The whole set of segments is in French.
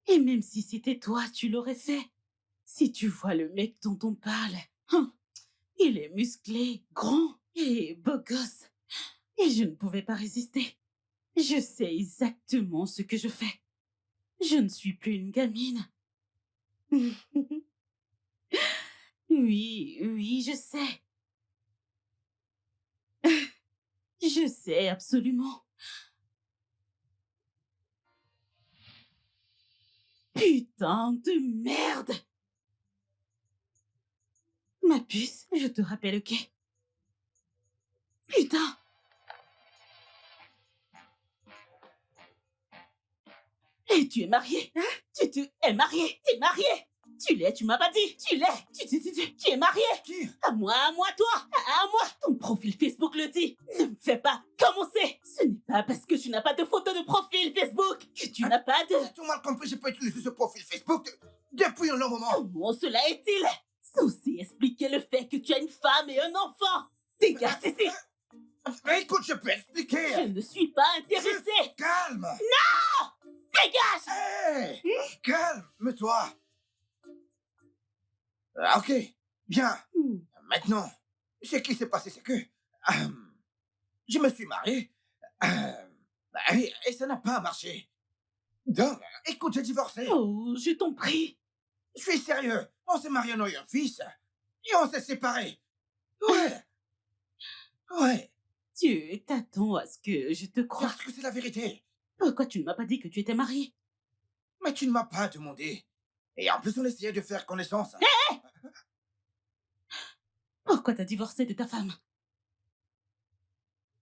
Et même si c'était toi, tu l'aurais fait. Si tu vois le mec dont on parle, il est musclé, grand et beau gosse. Et je ne pouvais pas résister. Je sais exactement ce que je fais. Je ne suis plus une gamine. Oui, oui, je sais. Je sais absolument. Putain de merde! Ma puce, je te rappelle, ok? Putain! Et tu es marié, hein? Tu es marié, t'es marié! Tu l'es, tu m'as pas dit! Tu l'es! Tu es marié! Qui? À moi, toi! À moi! Ton profil Facebook le dit! Ne me fais pas commencer! Ce n'est pas parce que tu n'as pas de photo de profil Facebook que tu n'as pas de... J'ai tout mal compris, j'ai pas utilisé ce profil Facebook depuis un long moment. Comment cela est-il censé expliquer le fait que tu as une femme et un enfant? Dégage d'ici! Mais écoute, je peux Je expliquer. ne suis pas intéressée! Calme. Dégage! Hey, calme-toi. Ok, bien. Maintenant, ce qui s'est passé, c'est que je me suis marié et ça n'a pas marché. Donc, écoute, j'ai divorcé. Oh, je t'en prie! Je suis sérieux. On s'est marié, on a eu un fils et on s'est séparés. Ouais, ouais, Tu t'attends à ce que je te croie. parce que c'est la vérité. Pourquoi tu ne m'as pas dit que tu étais marié? Mais tu ne m'as pas demandé. Et en plus, on essayait de faire connaissance. Pourquoi t'as divorcé de ta femme?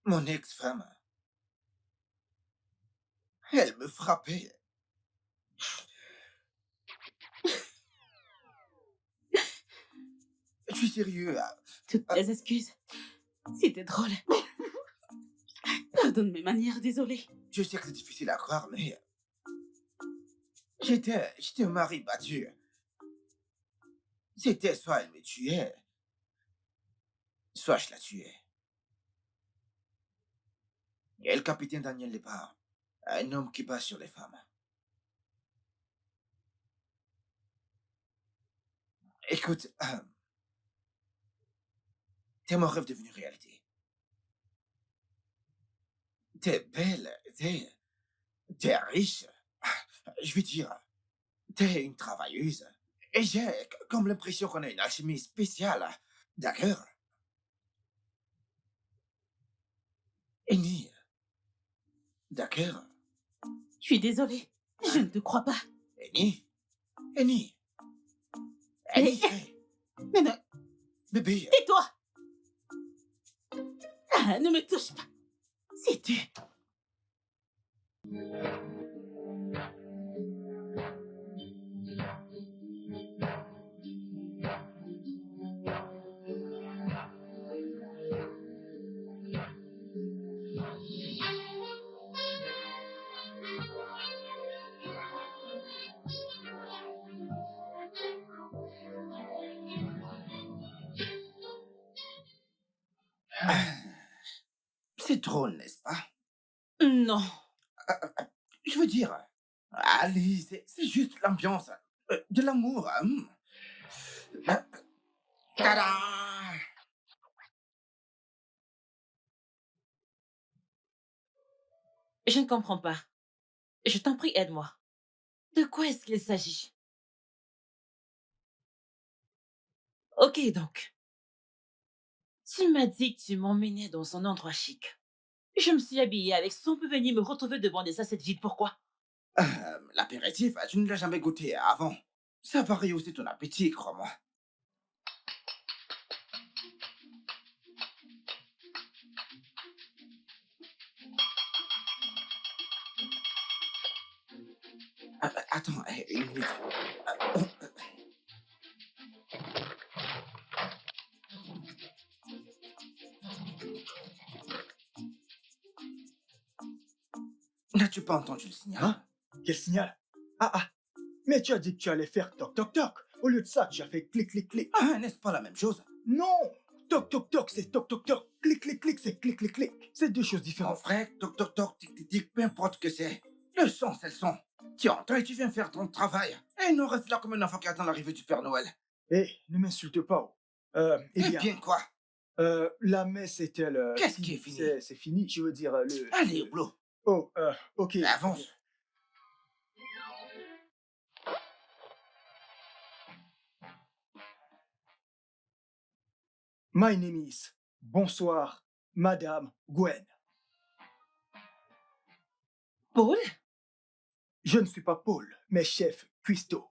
Mon ex-femme, elle me frappait. Je suis sérieux. Toutes mes excuses. C'était drôle. Pardonne mes manières, désolée. Je sais que c'est difficile à croire, mais j'étais un mari battu. C'était soit elle me tuait, soit je la tuais. Et le capitaine Daniel Lepard, un homme qui passe sur les femmes. Écoute, t'es mon rêve devenu réalité. T'es belle, t'es riche. Je veux dire, t'es une travailleuse. Et j'ai comme l'impression qu'on a une alchimie spéciale. D'accord? Annie, d'accord? Je suis désolée. Je ne te crois pas. Annie? Annie? Mais- Annie, hey, Mais non, bébé. tais-toi! Ah, ne me touche pas. Si tu... C'est drôle, n'est-ce pas? Non. Je veux dire, allez, c'est juste l'ambiance, de l'amour. Tada! Je ne comprends pas. Je t'en prie, aide-moi. De quoi est-ce qu'il s'agit? Ok, donc. Tu m'as dit que tu m'emmenais dans un endroit chic. Je me suis habillée avec son peu venir me retrouver devant des assiettes vides. Pourquoi? L'apéritif, tu ne l'as jamais goûté avant. Ça va rehausser ton appétit, crois-moi. Attends, une minute. N'as-tu pas entendu le signal? Hein? Quel signal? Ah, mais tu as dit que tu allais faire toc toc toc. Au lieu de ça, tu as fait clic clic clic. N'est-ce pas la même chose? Non! Toc toc toc, c'est toc toc toc. Clic clic clic, c'est clic clic clic. C'est deux choses Mon différentes. frère, toc toc toc, tic tic tic, peu importe que c'est. Le son, c'est le son. Tiens, toi, tu viens faire ton travail. Et nous reste là comme un enfant qui attend l'arrivée du Père Noël. Hé, ne m'insulte pas. Oh. Eh Eh bien, bien, quoi? la messe est-elle Qu'est-ce qui est fini? C'est fini, je veux dire, Allez, au boulot. Oh, ok. Avance. My name is. Bonsoir, Madame Gwen. Paul? Je ne suis pas Paul, mais chef Cuisto.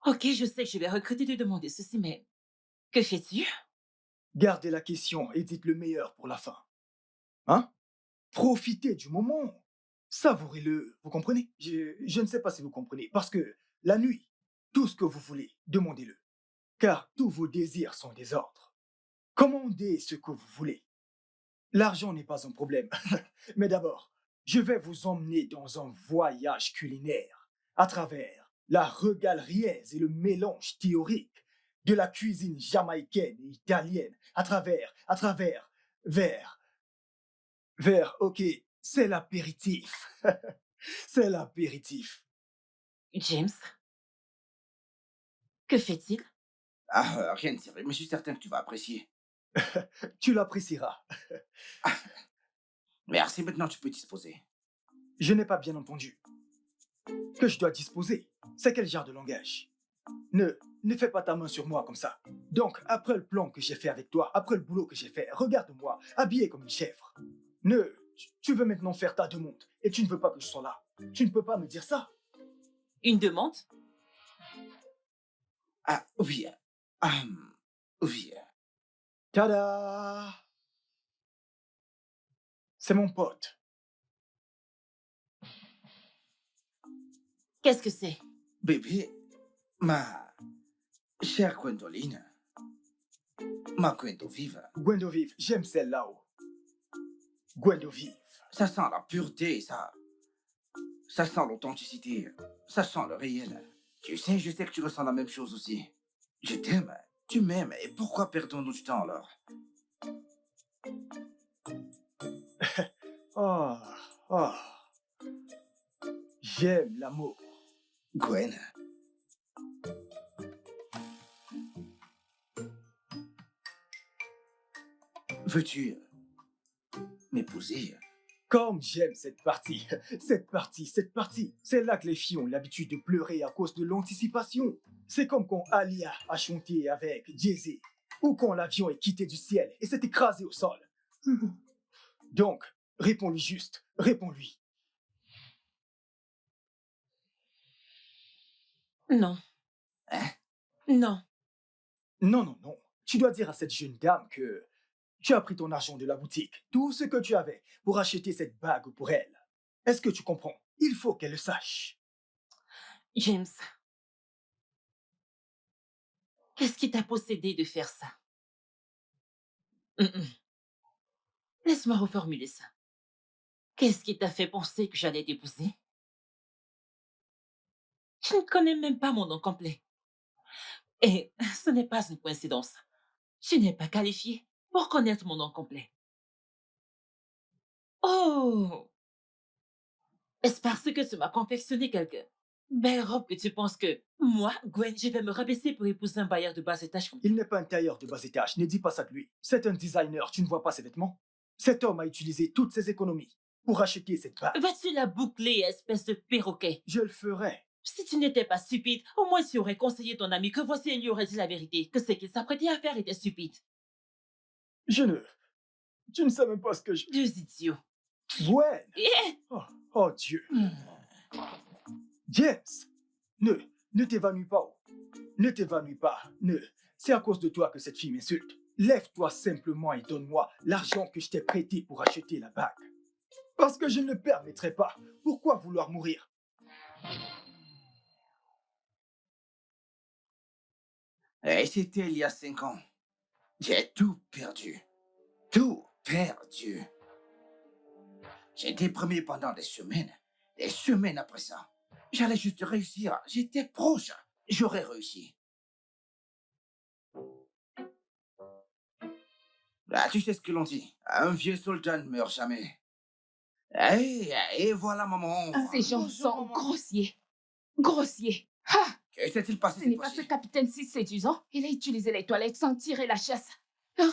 Ok, je sais que je vais regretter de demander ceci, mais que fais-tu? Gardez la question et dites le meilleur pour la fin. Hein? Profitez du moment. Savourez-le. Vous comprenez? Je ne sais pas si vous comprenez. Parce que la nuit, tout ce que vous voulez, demandez-le. Car tous vos désirs sont des ordres. Commandez ce que vous voulez. L'argent n'est pas un problème. Mais d'abord, je vais vous emmener dans un voyage culinaire à travers la regaleriaise et le mélange théorique de la cuisine jamaïcaine et italienne, vers, ok, c'est l'apéritif. C'est l'apéritif. James? Que fait-il? Ah, rien de sérieux, mais je suis certain que tu vas apprécier. Tu l'apprécieras. Merci, maintenant tu peux disposer. Je n'ai pas bien entendu. Que je dois disposer. C'est quel genre de langage? Ne fais pas ta main sur moi comme ça. Donc, après le plan que j'ai fait avec toi, après le boulot que j'ai fait, regarde-moi, habillé comme une chèvre. Tu veux maintenant faire ta demande et tu ne veux pas que je sois là. Tu ne peux pas me dire ça. Une demande? Ah, oui. Oui. Tada! C'est mon pote. Qu'est-ce que c'est? Bébé, ma chère Gwendoline, ma Gwendovive, Gwendovive, j'aime celle-là. Gwendovive. ça sent la pureté, ça sent l'authenticité, ça sent le réel. Tu sais, je sais que tu ressens la même chose aussi. Je t'aime, tu m'aimes, et pourquoi perdons-nous du temps alors? Oh, oh. J'aime l'amour. Gwen, veux-tu m'épouser? Comme j'aime cette partie, cette partie. C'est là que les filles ont l'habitude de pleurer à cause de l'anticipation. C'est comme quand Alia a chanté avec Jay-Z, ou quand l'avion est quitté du ciel et s'est écrasé au sol. Donc, réponds-lui juste, réponds-lui. Non. Hein? Non. Non, non, non. Tu dois dire à cette jeune dame que tu as pris ton argent de la boutique, tout ce que tu avais, pour acheter cette bague pour elle. Est-ce que tu comprends? Il faut qu'elle le sache. James, qu'est-ce qui t'a possédé de faire ça? Mm-mm. Laisse-moi reformuler ça. Qu'est-ce qui t'a fait penser que j'allais t'épouser? Je ne connais même pas mon nom complet. Et ce n'est pas une coïncidence. Je n'ai pas qualifié pour connaître mon nom complet. Oh! Est-ce parce que tu m'as confectionné quelque belle robe que tu penses que moi, Gwen, je vais me rabaisser pour épouser un bailleur de bas étage comme Il n'est pas un tailleur de bas étage, ne dis pas ça de lui. C'est un designer, tu ne vois pas ses vêtements? Cet homme a utilisé toutes ses économies pour acheter cette bague. vas-tu la boucler, espèce de perroquet? Je le ferai. Si tu n'étais pas stupide, au moins tu aurais conseillé ton ami que voici il lui aurait dit la vérité, que ce qu'il s'apprêtait à faire était stupide. Je ne... Tu ne sais même pas ce que je... Deux idiots. Gwen! Eh! Oh Dieu! James! Ne t'évanouis pas. Ne t'évanouis pas. C'est à cause de toi que cette fille m'insulte. Lève-toi simplement et donne-moi l'argent que je t'ai prêté pour acheter la bague. Parce que je ne le permettrai pas. Pourquoi vouloir mourir? Et c'était il y a 5 ans. J'ai tout perdu. Tout perdu. J'ai été premier pendant des semaines après ça. J'allais juste réussir. J'étais proche. J'aurais réussi. Là, tu sais ce que l'on dit. Un vieux soldat ne meurt jamais. Et voilà, maman. Ces gens bonjour, sont maman. grossiers. Grossiers. Ah, Que s'est-il passé ce cette n'est pas ce fois-ci? capitaine si séduisant. Il a utilisé les toilettes sans tirer la chasse.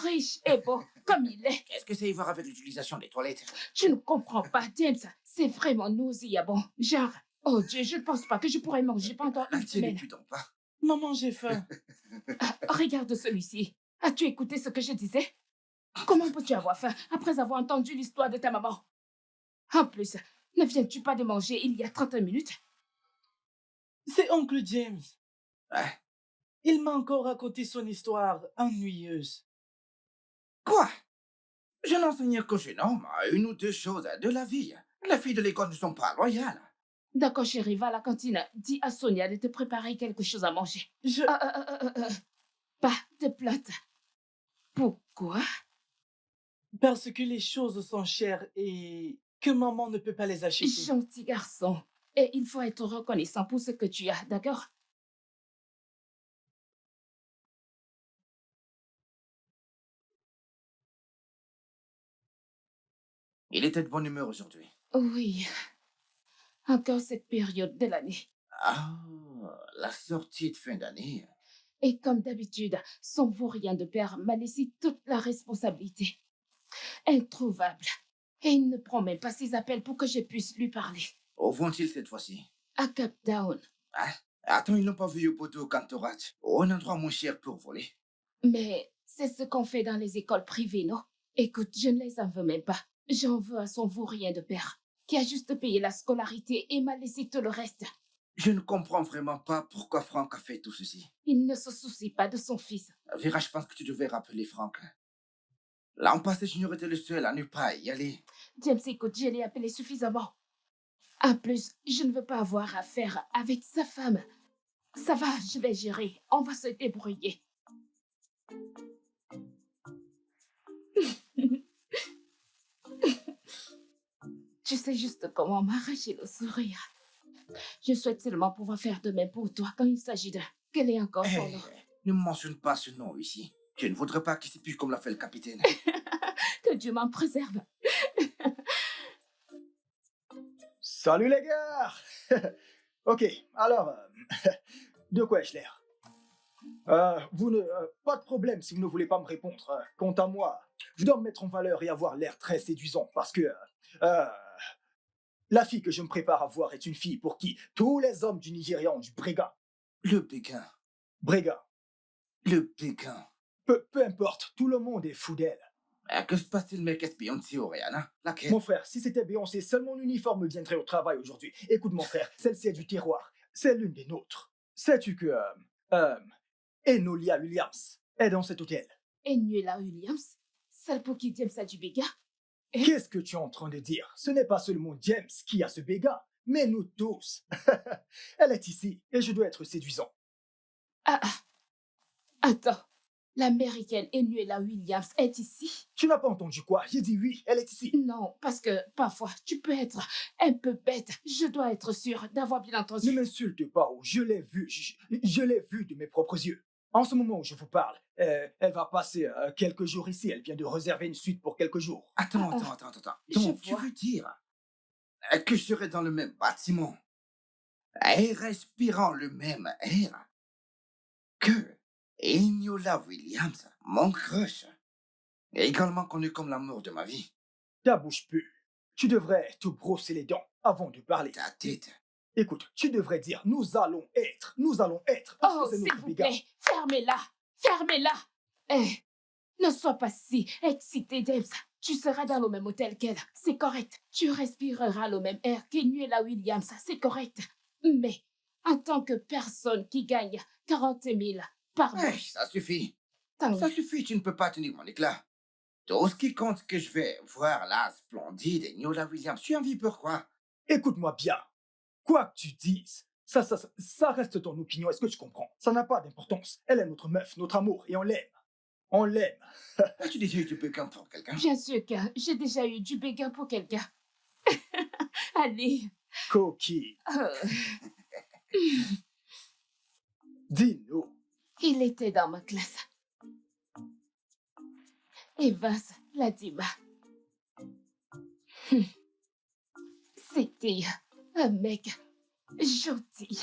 Riche et beau, comme il est. Qu'est-ce que ça y voir avec l'utilisation des toilettes? Je ne comprends pas, James. C'est vraiment nauséabond. Genre, oh Dieu, je ne pense pas que je pourrais manger pendant La une tienne n'est semaine. plus donc pas. Maman, j'ai faim. Regarde celui-ci. As-tu écouté ce que je disais? Comment peux-tu avoir faim après avoir entendu l'histoire de ta maman? En plus, ne viens-tu pas de manger il y a 30 minutes? C'est oncle James. Hein? Il m'a encore raconté son histoire ennuyeuse. Quoi? Je n'enseigne qu'aux jeunes hommes une ou deux choses de la vie. Les filles de l'école ne sont pas loyales. D'accord, chérie, va à la cantine. Dis à Sonia de te préparer quelque chose à manger. Je... Pas de plainte. Pourquoi? Parce que les choses sont chères et que maman ne peut pas les acheter. Gentil garçon. Et il faut être reconnaissant pour ce que tu as, d'accord? Il était de bonne humeur aujourd'hui. Oui. Encore cette période de l'année. Ah, la sortie de fin d'année. Et comme d'habitude, son vaurien de père m'a laissé toute la responsabilité. Introuvable. Et il ne prend même pas ses appels pour que je puisse lui parler. Où vont-ils cette fois-ci? À Cap Town. Hein? Attends, ils n'ont pas vu au poteau Cantorat. Un endroit moins cher pour voler. Mais c'est ce qu'on fait dans les écoles privées, non? Écoute, je ne les en veux même pas. J'en veux à son vaurien de père, qui a juste payé la scolarité et m'a laissé tout le reste. Je ne comprends vraiment pas pourquoi Franck a fait tout ceci. Il ne se soucie pas de son fils. Vera, je pense que tu devais rappeler Franck. L'an passé, Junior était le seul à ne pas y aller. James, écoute, je l'ai appelé suffisamment. En plus, je ne veux pas avoir affaire avec sa femme. Ça va, je vais gérer. On va se débrouiller. Tu sais juste comment m'arracher le sourire. Je souhaite seulement pouvoir faire de même pour toi quand il s'agit de... Quel est encore son nom? Ne mentionne pas ce nom ici. Je ne voudrais pas qu'il s'épuise comme l'a fait le capitaine. Que Dieu m'en préserve. Salut les gars. Ok, alors, de quoi ai-je l'air? Pas de problème si vous ne voulez pas me répondre. Quant à moi, je dois me mettre en valeur et avoir l'air très séduisant parce que la fille que je me prépare à voir est une fille pour qui tous les hommes du Nigeria ont du Brega. Le Pékin. Brega. Le Pékin. Peu importe, tout le monde est fou d'elle. Que se passe-t-il, mec, Beyoncé ou Rihanna? Laquelle? Mon frère, si c'était Beyoncé, seul mon uniforme viendrait au travail aujourd'hui. Écoute mon frère, celle-ci est du terroir. C'est l'une des nôtres. Sais-tu que Enolia Williams est dans cet hôtel? Enuela Williams, celle pour qui James a du béga? Qu'est-ce que tu es en train de dire? Ce n'est pas seulement James qui a ce béga, mais nous tous. Elle est ici et je dois être séduisant. Attends, l'américaine Enuela Williams est ici? Tu n'as pas entendu quoi? J'ai dit oui, elle est ici. Non, parce que parfois, tu peux être un peu bête. Je dois être sûre d'avoir bien Ne entendu. m'insulte pas, je l'ai vue. Je l'ai vue de mes propres yeux. En ce moment où je vous parle, elle va passer quelques jours ici. Elle vient de réserver une suite pour quelques jours. Attends. Je Donc, tu vois. veux dire que je serai dans le même bâtiment et respirant le même air que Eniola Williams, mon crush, également connu comme l'amour de ma vie? Ta bouche pue. Tu devrais te brosser les dents avant de parler. Ta tête. Écoute, tu devrais dire nous allons être. Parce Oh, que c'est s'il notre vous béga. plaît, fermez-la. Ne sois pas si excité, James. Tu seras dans le même hôtel qu'elle, c'est correct. Tu respireras le même air qu'Enuela Williams, c'est correct. Mais en tant que personne qui gagne 40 000 par mois, Ça suffit. tant Ça suffit, tu ne peux pas tenir mon éclat. Tout ce qui compte, que je vais voir la splendide Eniola Williams. Tu en vis pourquoi? Écoute-moi bien. Quoi que tu dises, ça reste ton opinion. Est-ce que tu comprends? Ça n'a pas d'importance. Elle est notre meuf, notre amour, et on l'aime. On l'aime. As-tu déjà eu du Pékin pour quelqu'un? bien sûr que j'ai déjà eu du béguin pour quelqu'un. Allez. Coquille, dis-nous. Il était dans ma classe. Evans, la diva. C'était un mec gentil.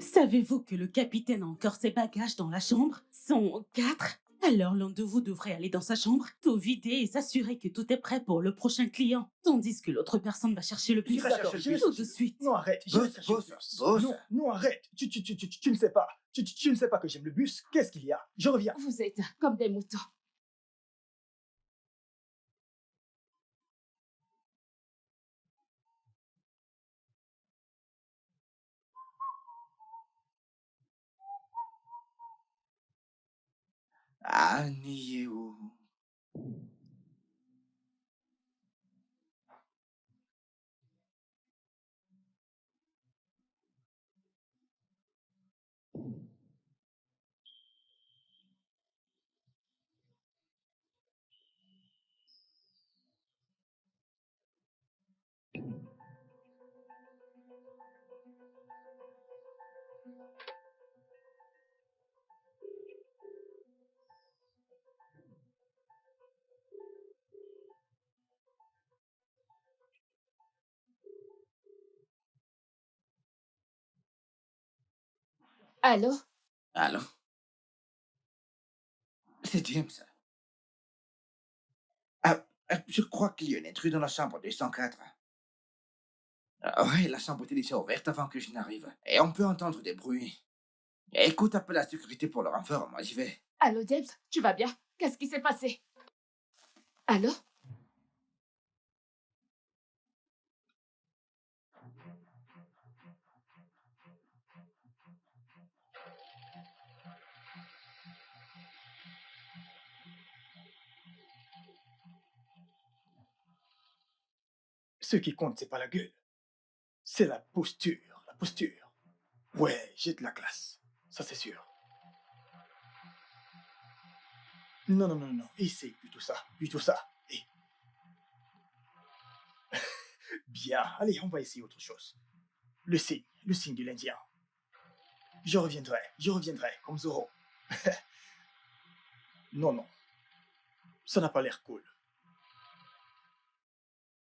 Savez-vous que le capitaine a encore ses bagages dans la chambre? Sont 4. Alors l'un de vous devrait aller dans sa chambre, tout vider et s'assurer que tout est prêt pour le prochain client. Tandis que l'autre personne va chercher le bus. J'irai chercher le bus. Tout de suite. Non, arrête. Je vais Boss, chercher le boss, bus. boss. Non, non, arrête. Tu ne sais pas. Tu ne sais pas que j'aime le bus. Qu'est-ce qu'il y a? Je reviens. Vous êtes comme des moutons. Anieu. Allô? Allô? C'est James. Je crois qu'il y a une intrus dans la chambre 204. Ouais, la chambre était déjà ouverte avant que je n'arrive. Et on peut entendre des bruits. Écoute, appelle la sécurité pour le renfort, moi j'y vais. Allô, James? Tu vas bien? Qu'est-ce qui s'est passé? Allô? Ce qui compte, c'est pas la gueule. C'est la posture. La posture. Ouais, j'ai de la classe. Ça, c'est sûr. Non, non, non, non. Essaye plutôt ça. Plutôt ça. Et... Bien. Allez, on va essayer autre chose. Le signe de l'Indien. Je reviendrai, comme Zoro. Non, non. Ça n'a pas l'air cool.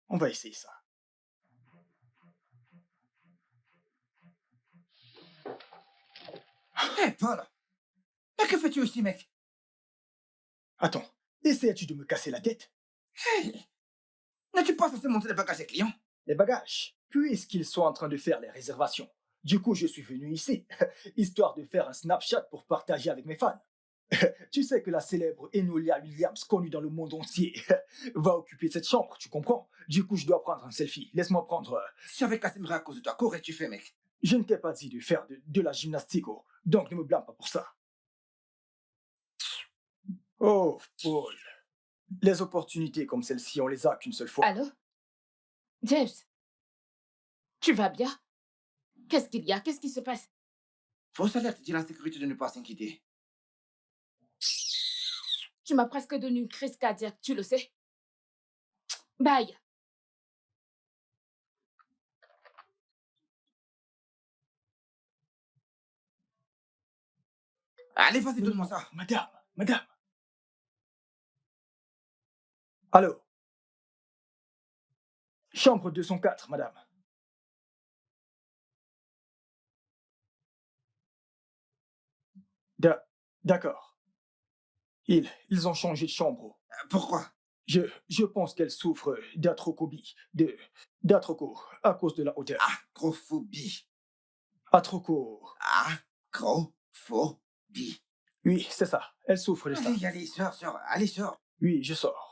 On va essayer ça. Hé, Paul! Mais que fais-tu ici, mec? Attends, essayes-tu de me casser la tête? Hey! N'es-tu pas censé monter les bagages des clients? Les bagages, puisqu'ils sont en train de faire les réservations. Du coup, je suis venu ici, histoire de faire un Snapchat pour partager avec mes fans. Tu sais que la célèbre Enolia Williams, connue dans le monde entier, va occuper cette chambre, tu comprends? Du coup, je dois prendre un selfie. Laisse-moi prendre... Si j'avais cassé mes bras à cause de toi, qu'aurais-tu fait, mec? Je ne t'ai pas dit de faire de la gymnastique, oh. Donc ne me blâme pas pour ça. Oh, Paul. Les opportunités comme celle-ci, on les a qu'une seule fois. Allô? James? Tu vas bien? Qu'est-ce qu'il y a? Qu'est-ce qui se passe? Fausse alerte, dis à la sécurité de ne pas s'inquiéter. Tu m'as presque donné une crise cardiaque, tu le sais? Bye! Allez, vas-y, Non, donne-moi non, ça. Madame. Allô? Chambre 204, madame. D'accord. Ils ont changé de chambre. Pourquoi? Je pense qu'elle souffre d'atrophobie, d'atroco, à cause de la hauteur. Acrophobie. Atroco. Acrophobie. Oui, c'est ça. Elle souffre de ça. Allez, sors, allez, sors. Oui, je sors.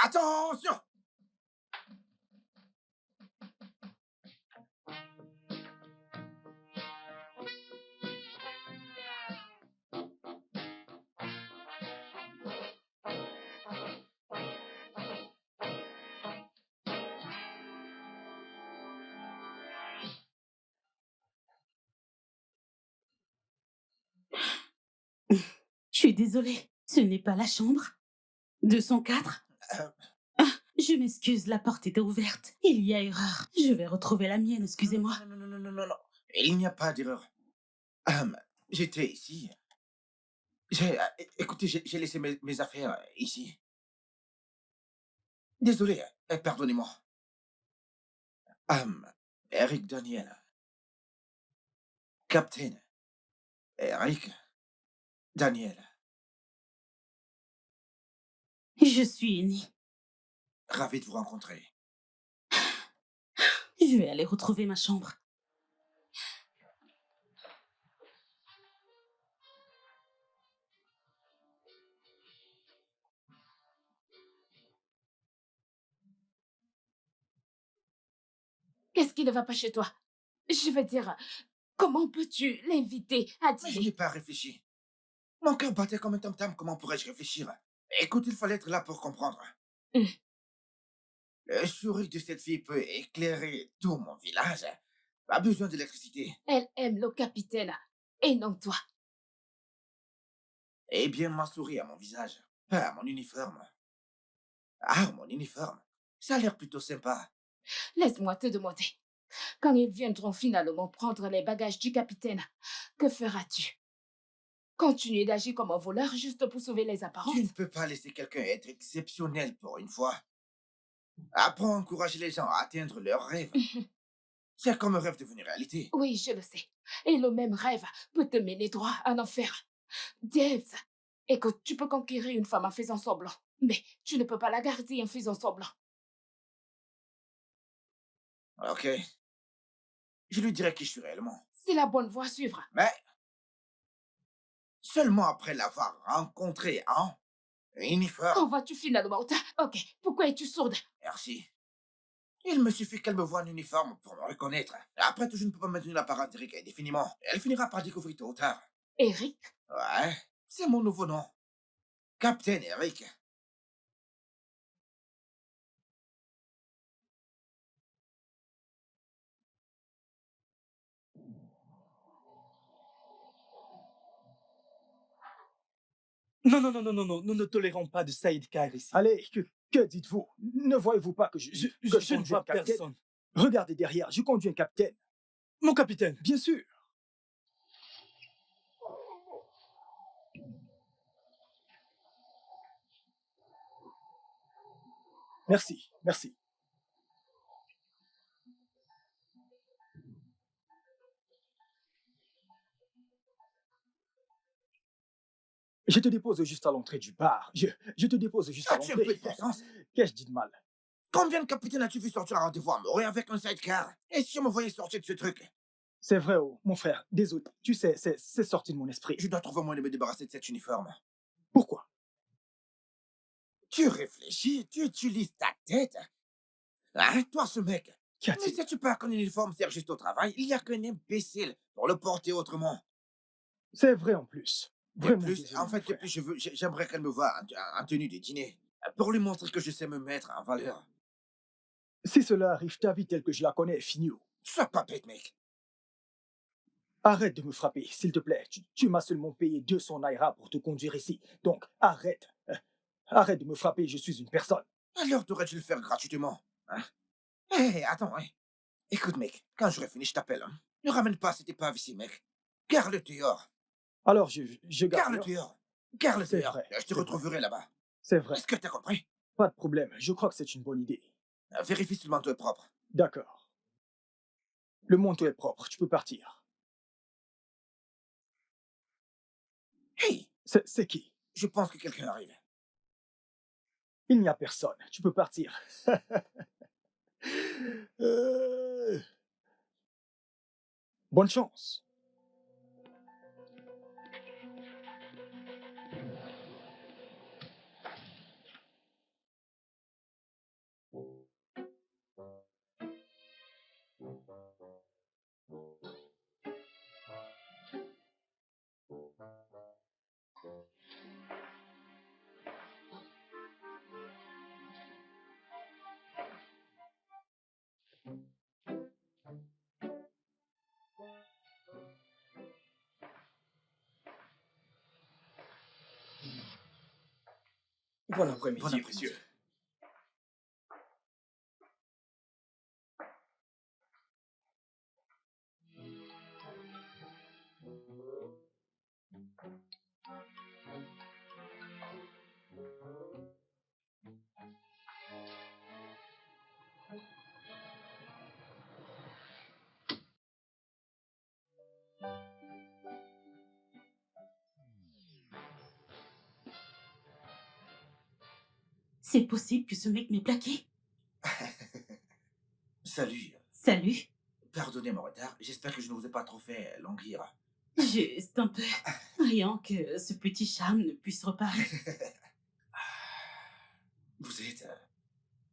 Attention! Je suis désolée, ce n'est pas la chambre. 204? Euh, Ah, je m'excuse, la porte était ouverte. Il y a erreur. Je vais retrouver la mienne, excusez-moi. Non, non, non, non, non, non, non. Il n'y a pas d'erreur. J'étais ici. Écoutez, j'ai laissé mes affaires ici. Désolé, pardonnez-moi. Eric Daniel. Captain. Eric Daniel. Je suis unie. Ravi de vous rencontrer. Je vais aller retrouver ma chambre. Qu'est-ce qui ne va pas chez toi? Je veux dire, comment peux-tu l'inviter à Mais je dîner? n'ai pas réfléchi. Mon cœur battait comme un tam-tam. Comment pourrais-je réfléchir? Écoute, il fallait être là pour comprendre. Hum. Le sourire de cette fille peut éclairer tout mon village. Pas besoin d'électricité. Elle aime le capitaine et non toi. Eh bien, m'a souri à mon visage. Pas à mon uniforme. Ah, mon uniforme. Ça a l'air plutôt sympa. Laisse-moi te demander. Quand ils viendront finalement prendre les bagages du capitaine, que feras-tu? Continuer d'agir comme un voleur juste pour sauver les apparences? Tu ne peux pas laisser quelqu'un être exceptionnel pour une fois. Apprends à encourager les gens à atteindre leurs rêves. C'est comme un rêve devenu réalité. Oui, je le sais. Et le même rêve peut te mener droit à l'enfer. Debs, écoute, tu peux conquérir une femme en faisant semblant, mais tu ne peux pas la garder en faisant semblant. Ok. Je lui dirai qui je suis réellement. C'est la bonne voie à suivre. Mais seulement après l'avoir rencontré en uniforme. Quand vas-tu finalement? Ok, pourquoi es-tu sourde? Merci. Il me suffit qu'elle me voie en uniforme pour me reconnaître. Après tout, je ne peux pas maintenir l'apparence d'Eric indéfiniment. Elle finira par découvrir tôt ou tard. Eric? Ouais, c'est mon nouveau nom. Captain Eric. Non, non, non, non, non, non, nous ne tolérons pas de sidecar ici. Allez, que dites-vous? Ne voyez-vous pas que Je que ne conduis un vois capitaine? personne. Regardez derrière, je conduis un capitaine. Mon capitaine, Bien sûr. Merci, merci. Je te dépose juste à l'entrée du bar. Je te dépose juste à As-tu un peu l'entrée. de bon sens? Qu'ai-je dit de mal? Combien de capitaines as-tu vu sortir à rendez-vous amoureux avec un sidecar? Et si on me voyait sortir de ce truc? C'est vrai, oh, mon frère. Désolé. Tu sais, c'est sorti de mon esprit. Je dois trouver un moyen de me débarrasser de cet uniforme. Pourquoi? Tu réfléchis, tu utilises ta tête. Hein, toi, ce mec? Qu'y Ne a-t-il? sais-tu pas qu'un uniforme sert juste au travail? Il n'y a qu'un imbécile pour le porter autrement. C'est vrai en plus. De Vraiment plus, désolé, en mon fait, de frère. plus, j'aimerais qu'elle me voie en tenue de dîner. Pour lui montrer que je sais me mettre en valeur. Si cela arrive, ta vie telle que je la connais est finie. Oh. Sois pas bête, mec. Arrête de me frapper, s'il te plaît. Tu m'as seulement payé 200 naira pour te conduire ici. Donc, arrête. Arrête de me frapper, je suis une personne. Alors, t'aurais dû le faire gratuitement. Hein? Hé, attends, hein. Écoute, mec, quand j'aurai fini, je t'appelle. Hein. Ne ramène pas cette épave ici, mec. Garde-le dehors. Alors, je garde. Garde-le dehors. Garde-le C'est dehors. vrai, Je te c'est vrai. retrouverai là-bas. C'est vrai. Est-ce que t'as compris? Pas de problème. Je crois que c'est une bonne idée. Vérifie si le manteau est propre. D'accord. Le manteau est propre. Tu peux partir. Hey, C'est qui? je pense que quelqu'un arrive. Il n'y a personne. Tu peux partir. Euh, Bonne chance. Bon après-midi, Bon après-midi. monsieur. C'est possible que ce mec m'ait plaqué. Salut. Salut. Pardonnez mon retard. J'espère que je ne vous ai pas trop fait languir. Juste un peu. Rien que ce petit charme ne puisse reparler. Vous êtes...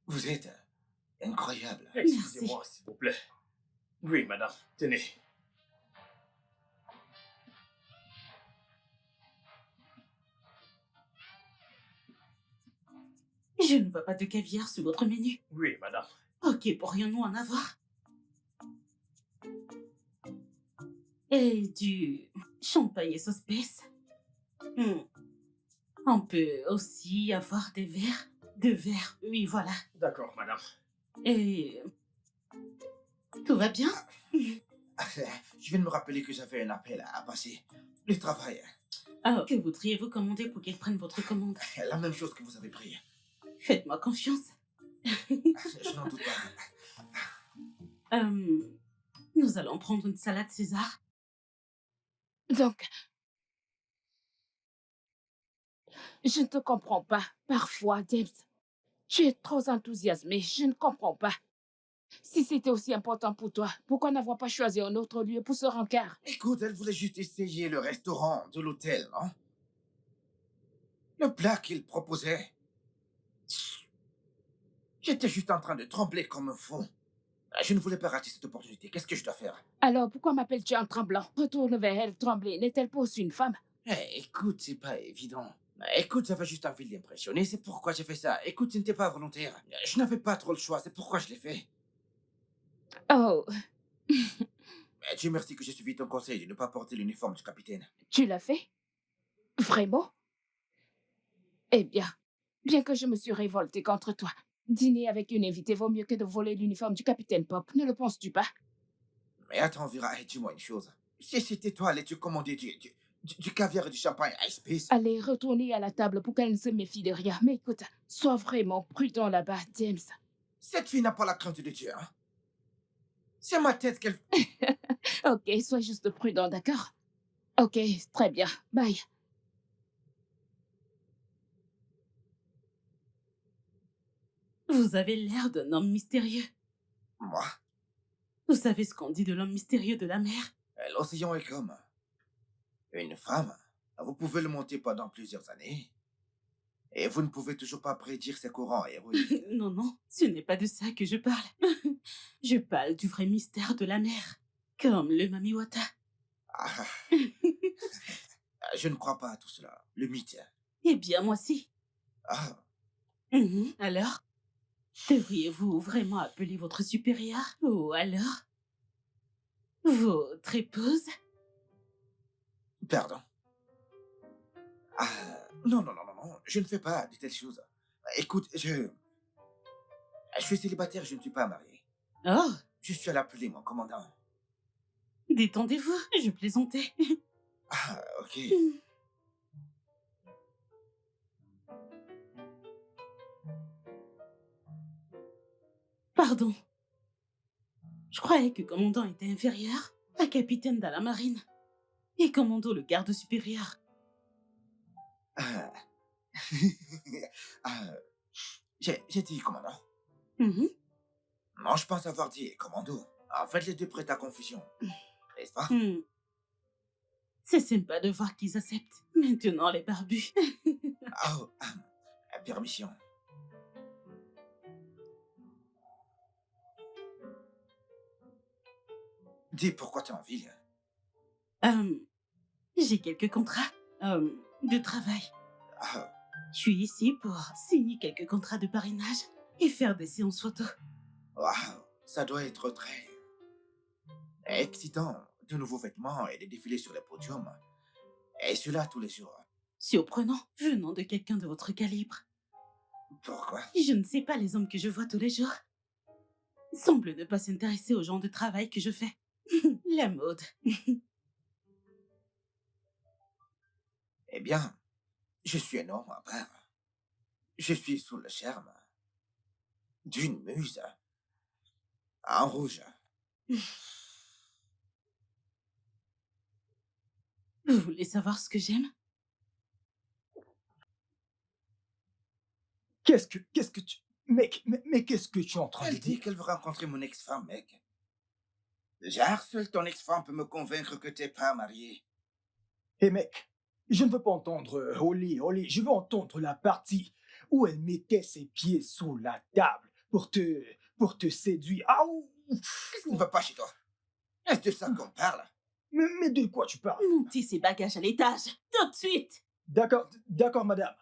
Vous êtes... incroyable. Excusez-moi, s'il vous plaît. Oui, madame. Tenez. Je ne vois pas de caviar sur votre menu. Oui, madame. Ok, pourrions-nous en avoir? Et du champagne et sauce spèce. On peut aussi avoir des verres. Deux verres, oui, voilà. D'accord, madame. Et... tout va bien? Je viens de me rappeler que j'avais un appel à passer. Le travail. Ah, que voudriez-vous commander pour qu'elle prenne votre commande? La même chose que vous avez pris. Faites-moi confiance. Je n'en doute pas. Nous allons prendre une salade César. Donc, je ne te comprends pas. Parfois, James, tu es trop enthousiasmé. Je ne comprends pas. Si c'était aussi important pour toi, pourquoi n'avoir pas choisi un autre lieu pour ce rencard? Écoute, elle voulait juste essayer le restaurant de l'hôtel, non? Le plat qu'il proposait. J'étais juste en train de trembler comme un fou. Je ne voulais pas rater cette opportunité. Qu'est-ce que je dois faire? Alors, pourquoi m'appelles-tu en tremblant? Retourne vers elle, trembler. N'est-elle pas aussi une femme? Écoute, c'est pas évident. Écoute, j'avais juste envie de l'impressionner, c'est pourquoi j'ai fait ça. Écoute, ce n'était pas volontaire. Je n'avais pas trop le choix, c'est pourquoi je l'ai fait. Oh, Dieu merci que j'ai suivi ton conseil de ne pas porter l'uniforme du capitaine. tu l'as fait? Vraiment? Eh bien que je me suis révoltée contre toi, dîner avec une invitée vaut mieux que de voler l'uniforme du capitaine Pop, ne le penses-tu pas? Mais attends, Vera, dis-moi une chose. Si c'était toi, allais-tu commander du caviar et du champagne Ice Space? Allez, retourner à la table pour qu'elle ne se méfie de rien. Mais écoute, sois vraiment prudent là-bas, James. Cette fille n'a pas la crainte de Dieu, hein? C'est ma tête qu'elle... Ok, sois juste prudent, d'accord? Ok, très bien. Bye. Vous avez l'air d'un homme mystérieux. Moi, Vous savez ce qu'on dit de l'homme mystérieux de la mer? l'océan est comme une femme. Vous pouvez le monter pendant plusieurs années. Et vous ne pouvez toujours pas prédire ses courants héroïques. Non, non, ce n'est pas de ça que je parle. Je parle du vrai mystère de la mer. Comme le Mamiwata. Ah, je ne crois pas à tout cela. Le mythe. Eh bien, moi si. Ah, Alors, devriez-vous vraiment appeler votre supérieur? Ou alors, votre épouse? pardon. Ah, non, non, non, non, non. Je ne fais pas de telles choses. Écoute, je suis célibataire, je ne suis pas marié. Oh, Je suis à l'appeler, mon commandant. détendez-vous, je plaisantais. Ah, ok. Pardon. Je croyais que commandant était inférieur à capitaine dans la marine. Et commando le garde supérieur. Ah. Ah, j'ai dit commandant. Mhm. Non, je pense avoir dit commando. En fait, les deux prêtent à confusion. N'est-ce pas? C'est sympa de voir qu'ils acceptent. Maintenant, les barbus. Oh, permission. Dis pourquoi t'es en ville. J'ai quelques contrats de travail. Ah, Je suis ici pour signer quelques contrats de parrainage et faire des séances photos. waouh, ça doit être très excitant. De nouveaux vêtements et des défilés sur les podiums. Et cela tous les jours. Surprenant, venant de quelqu'un de votre calibre. Pourquoi? Je ne sais pas, les hommes que je vois tous les jours semblent ne pas s'intéresser au genre de travail que je fais. La mode. Eh bien, je suis un homme à part. Je suis sous le charme d'une muse en rouge. Vous voulez savoir ce que j'aime? Qu'est-ce que tu... Mec, mais qu'est-ce que tu es en train de Elle dit dire? qu'elle veut rencontrer mon ex-femme, mec. Genre, seule ton ex-femme peut me convaincre que t'es pas marié. Hé mec, je ne veux pas entendre Oli, je veux entendre la partie où elle mettait ses pieds sous la table pour te séduire. Ah, Qu'est-ce qui ne va pas chez toi? Est-ce de ça qu'on parle? mais de quoi tu parles? Montez ces bagages à l'étage, tout de suite! D'accord, madame.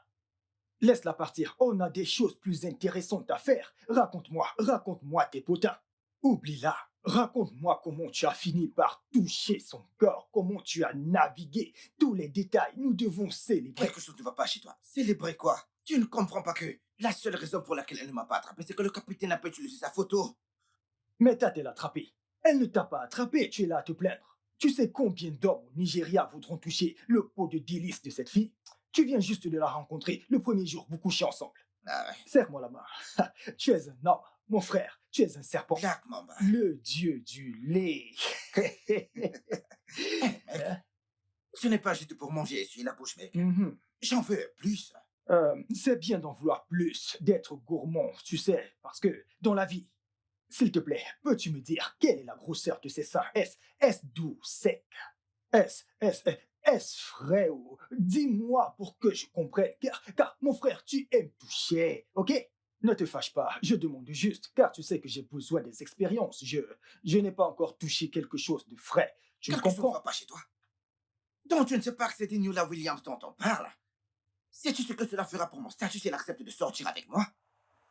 Laisse-la partir. On a des choses plus intéressantes à faire. Raconte-moi tes potins. Oublie-la. Raconte-moi comment tu as fini par toucher son corps, comment tu as navigué, tous les détails. Nous devons célébrer. Quelque chose ne va pas chez toi. Célébrer quoi? Tu ne comprends pas que la seule raison pour laquelle elle ne m'a pas attrapé, c'est que le capitaine n'a pas utilisé sa photo. Mais t'a-t-elle attrapé? Elle ne t'a pas attrapé, tu es là à te plaindre. Tu sais combien d'hommes au Nigeria voudront toucher le pot de délice de cette fille? Tu viens juste de la rencontrer le premier jour, vous couchez ensemble. Ah ouais. Serre-moi la main. Tu es un homme, mon frère, tu es un serpent. Claque, mon bas. Le dieu du lait. Mec, ce n'est pas juste pour manger et essuyer la bouche, mec. Mhm. J'en veux plus. C'est bien d'en vouloir plus, d'être gourmand, tu sais, parce que dans la vie, s'il te plaît, peux-tu me dire quelle est la grosseur de ces seins? Est-ce doux, sec? Est-ce frais ou... Dis-moi pour que je comprenne, car mon frère, tu aimes toucher, ok? Ne te fâche pas, je demande juste, car tu sais que j'ai besoin des expériences. Je n'ai pas encore touché quelque chose de frais. Tu me Quelque chose ne va comprends? pas chez toi. Donc tu ne sais pas que c'était Newla Williams dont on parle. Sais-tu ce que cela fera pour mon statut si elle accepte de sortir avec moi?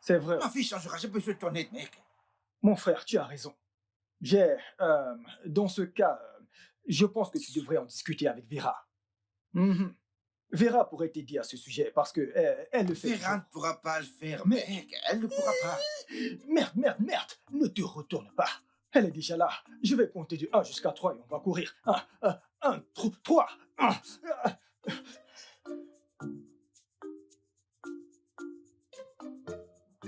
C'est vrai. Ma fille changera, j'ai besoin de ton aide, mec. Mon frère, tu as raison. Dans ce cas, je pense que tu devrais en discuter avec Vera. Mhm. Vera pourrait t'aider à ce sujet parce que elle le fait. Vera ne pourra pas le faire, Mais- mec. Elle ne pourra pas. Merde. Ne te retourne pas. Elle est déjà là. Je vais compter de 1 jusqu'à 3 et on va courir. 1, 3, 1.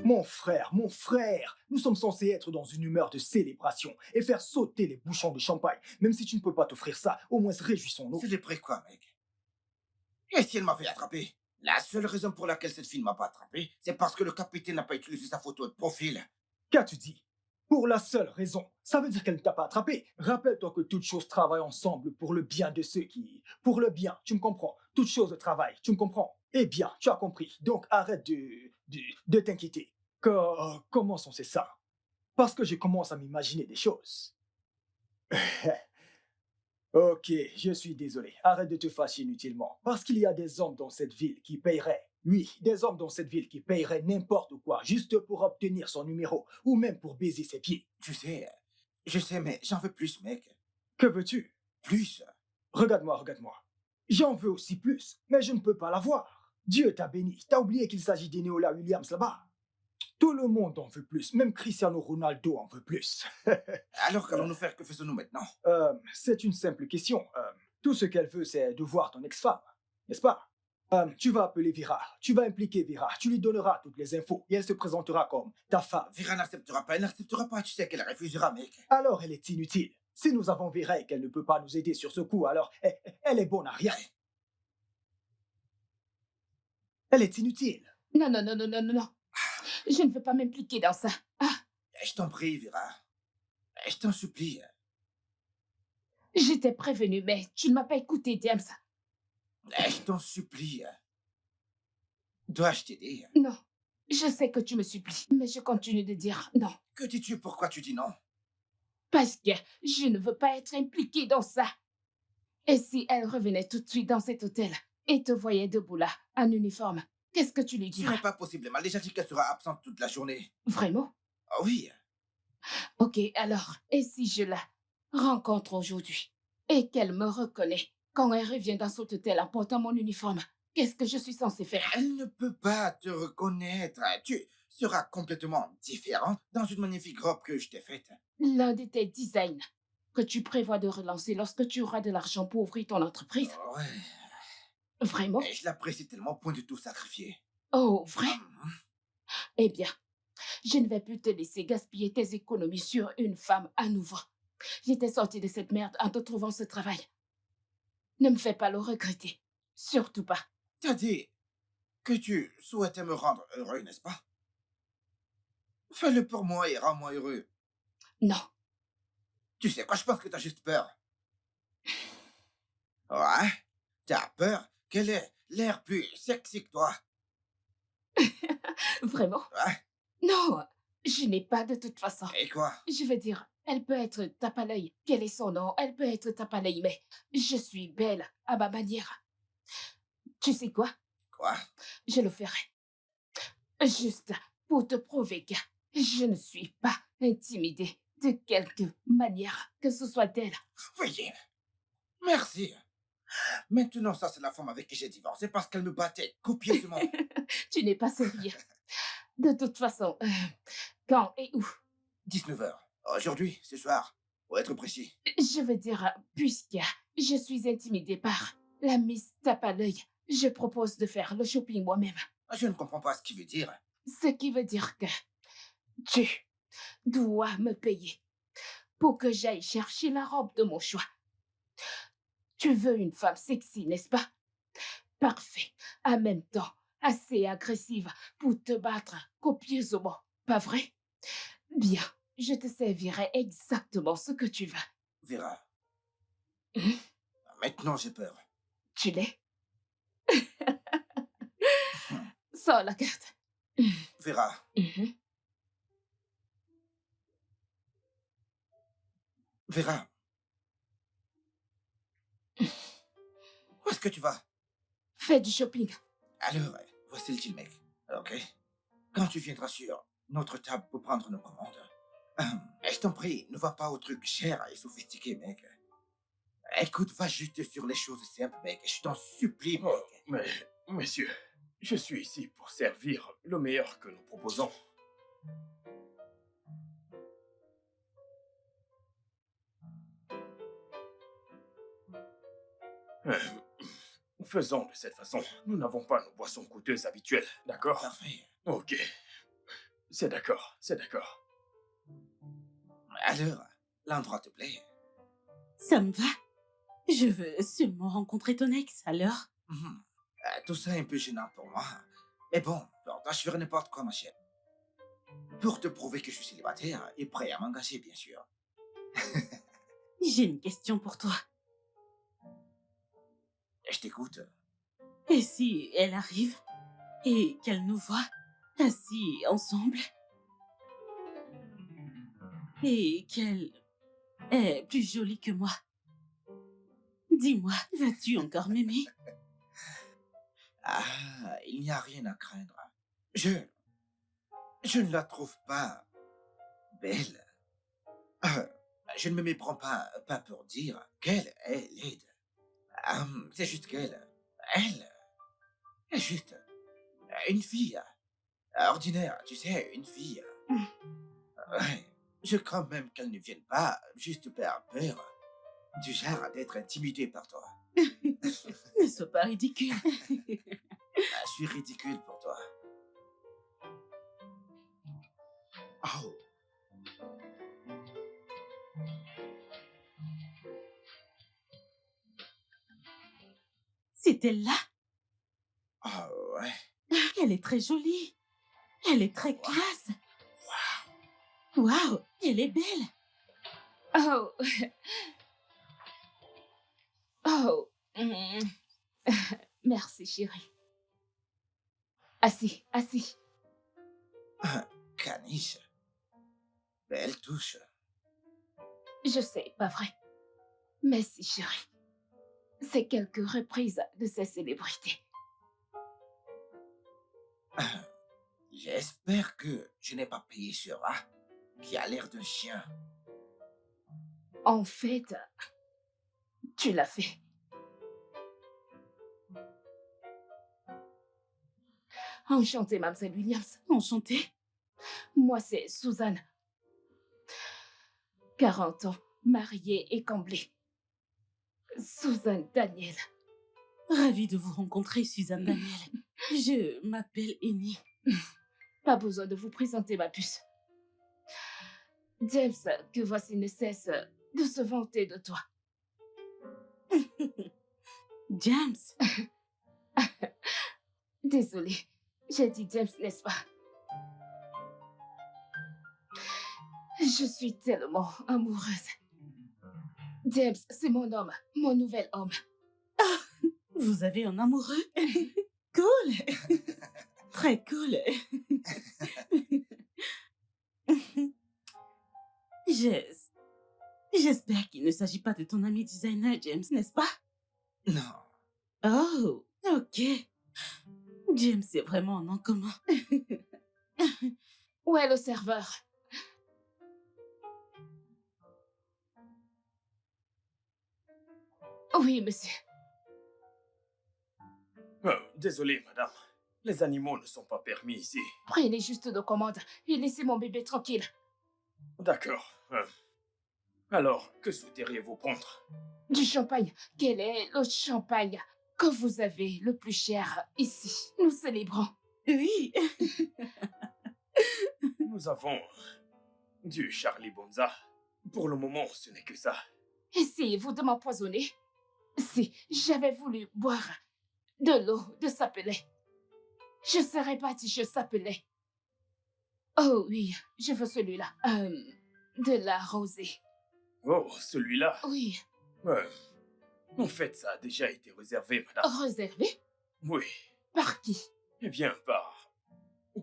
Mon frère, nous sommes censés être dans une humeur de célébration et faire sauter les bouchons de champagne. Même si tu ne peux pas t'offrir ça, au moins réjouissons-nous. Célébrer quoi, mec? Et si elle m'avait attrapé? La seule raison pour laquelle cette fille ne m'a pas attrapé, c'est parce que le capitaine n'a pas utilisé sa photo de profil. Qu'as-tu dit? Pour la seule raison. Ça veut dire qu'elle ne t'a pas attrapé. Rappelle-toi que toutes choses travaillent ensemble pour le bien de ceux qui... Pour le bien, tu me comprends? Toutes choses travaillent, tu me comprends? Eh bien, tu as compris. Donc arrête de t'inquiéter. Comment sont ces ça? Parce que je commence à m'imaginer des choses. Ok, je suis désolé. Arrête de te fâcher inutilement. Parce qu'il y a des hommes dans cette ville qui paieraient. Oui, des hommes dans cette ville qui paieraient n'importe quoi juste pour obtenir son numéro ou même pour baiser ses pieds. Tu sais, je sais, mais j'en veux plus, mec. Que veux-tu? Plus. Regarde-moi. J'en veux aussi plus, mais je ne peux pas l'avoir. Dieu t'a béni. T'as oublié qu'il s'agit d'Eniola Williams là-bas. Tout le monde en veut plus. Même Cristiano Ronaldo en veut plus. Alors qu'allons-nous faire? Que faisons-nous maintenant? C'est une simple question. Tout ce qu'elle veut, c'est de voir ton ex-femme, n'est-ce pas? Tu vas appeler Vera, tu vas impliquer Vera, tu lui donneras toutes les infos et elle se présentera comme ta femme. Vera n'acceptera pas, elle n'acceptera pas. Tu sais qu'elle refusera, mec. Alors elle est inutile. Si nous avons Vera et qu'elle ne peut pas nous aider sur ce coup, alors elle est bonne à rien. Elle est inutile. Non. Je ne veux pas m'impliquer dans ça. Je t'en prie, Vera. Je t'en supplie. Je t'ai prévenu, mais tu ne m'as pas écouté, James. Je t'en supplie. Dois-je t'aider? Non. Je sais que tu me supplies, mais je continue de dire non. Que dis-tu? Pourquoi tu dis non? Parce que je ne veux pas être impliquée dans ça. Et si elle revenait tout de suite dans cet hôtel et te voyait debout là, en uniforme, qu'est-ce que tu lui Ce dirais? n'est pas possible. Elle m'a déjà dit qu'elle sera absente toute la journée. Vraiment? Ah oui. Ok, alors, et si je la rencontre aujourd'hui et qu'elle me reconnaît quand elle revient dans cet hôtel en portant mon uniforme, Qu'est-ce que je suis censée faire? Elle ne peut pas te reconnaître. Tu seras complètement différente dans une magnifique robe que je t'ai faite. L'un de tes designs que tu prévois de relancer lorsque tu auras de l'argent pour ouvrir ton entreprise? Ouais, Vraiment? et je l'apprécie tellement au point de tout sacrifier. Oh, vrai? Hum, Eh bien, je ne vais plus te laisser gaspiller tes économies sur une femme à nouveau. J'étais sortie de cette merde en te trouvant ce travail. Ne me fais pas le regretter. Surtout pas. T'as dit que tu souhaitais me rendre heureux, n'est-ce pas? Fais-le pour moi et rends-moi heureux. Non. Tu sais quoi, je pense que t'as juste peur. Ouais? T'as peur qu'elle ait l'air plus sexy que toi. Vraiment? Ouais? Non, je n'ai pas de toute façon. Et quoi? Je veux dire, elle peut être tape à l'œil. Quel est son nom? Elle peut être tape à l'œil, mais je suis belle à ma manière. Tu sais quoi? Quoi? Je le ferai. Juste pour te prouver que je ne suis pas intimidée de quelque manière que ce soit d'elle. Oui. Merci. Maintenant, ça, c'est la femme avec qui j'ai divorcé parce qu'elle me battait copieusement. Tu n'es pas sérieux. De toute façon, quand et où? 19h. Aujourd'hui, ce soir. Pour être précis. Je veux dire, puisque je suis intimidée par la Miss Tape à l'œil, je propose de faire le shopping moi-même. Je ne comprends pas ce qu'il veut dire. Ce qui veut dire que tu dois me payer pour que j'aille chercher la robe de mon choix. Tu veux une femme sexy, n'est-ce pas? Parfait. En même temps, assez agressive pour te battre copieusement, pas vrai? Bien, je te servirai exactement ce que tu veux. Vera. Mhm. Maintenant, j'ai peur. Tu l'es? Sors la carte. Vera. Mhm. Vera. Où est-ce que tu vas? Fais du shopping. Alors, voici le deal, mec. Ok? Quand tu viendras sur notre table pour prendre nos commandes, je t'en prie, ne va pas aux trucs chers et sophistiqués, mec. Écoute, va juste sur les choses simples, mec. Je t'en supplie, mec. Oh, mais, messieurs, je suis ici pour servir le meilleur que nous proposons. Euh, Faisons de cette façon. Nous n'avons pas nos boissons coûteuses habituelles, d'accord? Parfait. Ok. C'est d'accord, c'est d'accord. Alors, l'endroit te plaît? Ça me va. Je veux sûrement rencontrer ton ex, alors. Mhm. Tout ça est un peu gênant pour moi. Mais bon, pourtant, je ferai n'importe quoi, ma chérie. Pour te prouver que je suis célibataire et prêt à m'engager, bien sûr. J'ai une question pour toi. Je t'écoute. Et si elle arrive et qu'elle nous voit assis ensemble et qu'elle est plus jolie que moi? Dis-moi, vas-tu encore m'aimer? Ah, il n'y a rien à craindre. Je ne la trouve pas belle. Euh, je ne me méprends pas pour dire qu'elle est laide. C'est juste elle est juste une fille ordinaire, tu sais, une fille. Ouais, je crains même qu'elle ne vienne pas juste par peur du genre d'être intimidée par toi. Ne sois pas ridicule. Je suis ridicule pour toi. Oh. C'est elle là? Oh ouais. Elle est très jolie. Elle est très classe. Waouh, elle est belle. Oh. Oh. Mm. Merci, chérie. Assis, assis. Caniche. Belle touche. Je sais, pas vrai. Merci, chérie. C'est quelques reprises de ces célébrités. J'espère que je n'ai pas payé ce rat qui a l'air d'un chien. En fait, tu l'as fait. Enchantée, Mademoiselle Williams. Enchantée. Moi, c'est Suzanne. 40 ans, mariée et comblée. Suzanne Daniel. Ravie de vous rencontrer, Suzanne Daniel. Je m'appelle Annie. Pas besoin de vous présenter, ma puce. James, que voici ne cesse de se vanter de toi. James. Désolée, j'ai dit James, n'est-ce pas? Je suis tellement amoureuse. James, c'est mon homme, mon nouvel homme. Vous avez un amoureux? Cool. Très cool. J'espère qu'il ne s'agit pas de ton ami designer, James, n'est-ce pas? Non. Oh, ok. James est vraiment un nom commun. Où est le serveur? Oui, monsieur. Désolé, madame. Les animaux ne sont pas permis ici. Prenez juste de commandes et laissez mon bébé tranquille. D'accord. Alors, que souhaiteriez-vous prendre? Du champagne. Quel est le champagne que vous avez le plus cher ici? Nous célébrons. Oui. Nous avons du Charlie Bonza. Pour le moment, ce n'est que ça. Essayez-vous de m'empoisonner? Si j'avais voulu boire de l'eau de Sapelet, je serais partie chez Sapelet. Oh oui, je veux celui-là. De la rosée. Oh, celui-là. Oui, En fait, ça a déjà été réservé, madame. réservé? Oui. Par qui? Eh bien,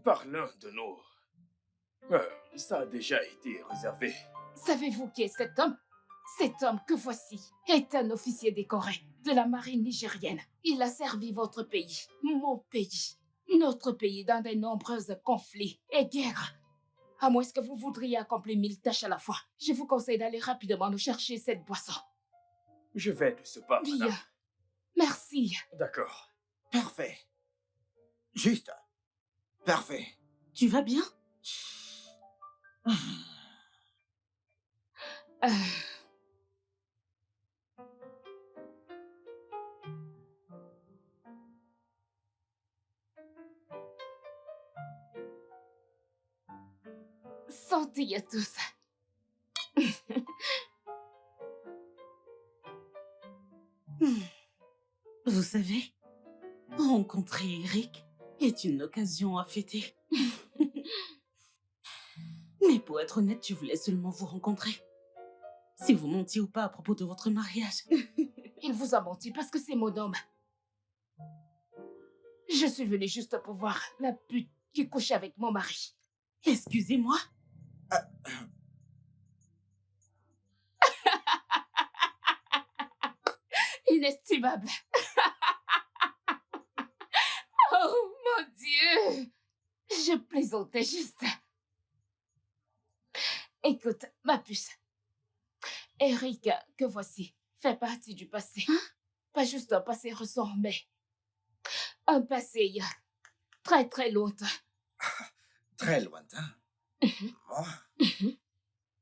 par l'un de nos... ça a déjà été réservé. Savez-vous qui est cet homme? Cet homme que voici est un officier décoré de la marine nigérienne. Il a servi votre pays, mon pays, notre pays dans de nombreux conflits et guerres. À moins que vous voudriez accomplir 1000 tâches à la fois, je vous conseille d'aller rapidement nous chercher cette boisson. Je vais de ce pas, Bien. madame. Merci. D'accord. Parfait. Juste. Parfait. Tu vas bien? Euh, Santé à tous. Vous savez, rencontrer Eric est une occasion à fêter. Mais pour être honnête, je voulais seulement vous rencontrer. Si vous mentiez ou pas à propos de votre mariage. Il vous a menti parce que c'est mon homme. Je suis venue juste pour voir la pute qui couche avec mon mari. Excusez-moi. Inestimable. Oh mon Dieu. Je plaisantais juste. Écoute, ma puce. Eric, que voici, fait partie du passé. Pas juste un passé récent, mais un passé il y a très très longtemps. Très lointain. Moi,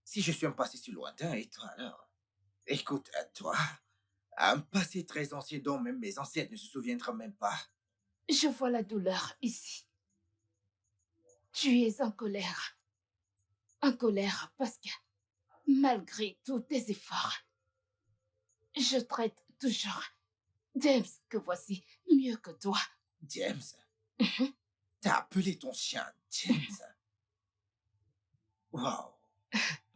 si je suis un passé si lointain, et toi alors? Écoute, toi, un passé très ancien dont même mes ancêtres ne se souviendraient même pas. Je vois la douleur ici. Tu es en colère. En colère parce que, malgré tous tes efforts, je traite toujours James, que voici, mieux que toi. James? T'as appelé ton chien James? Wow.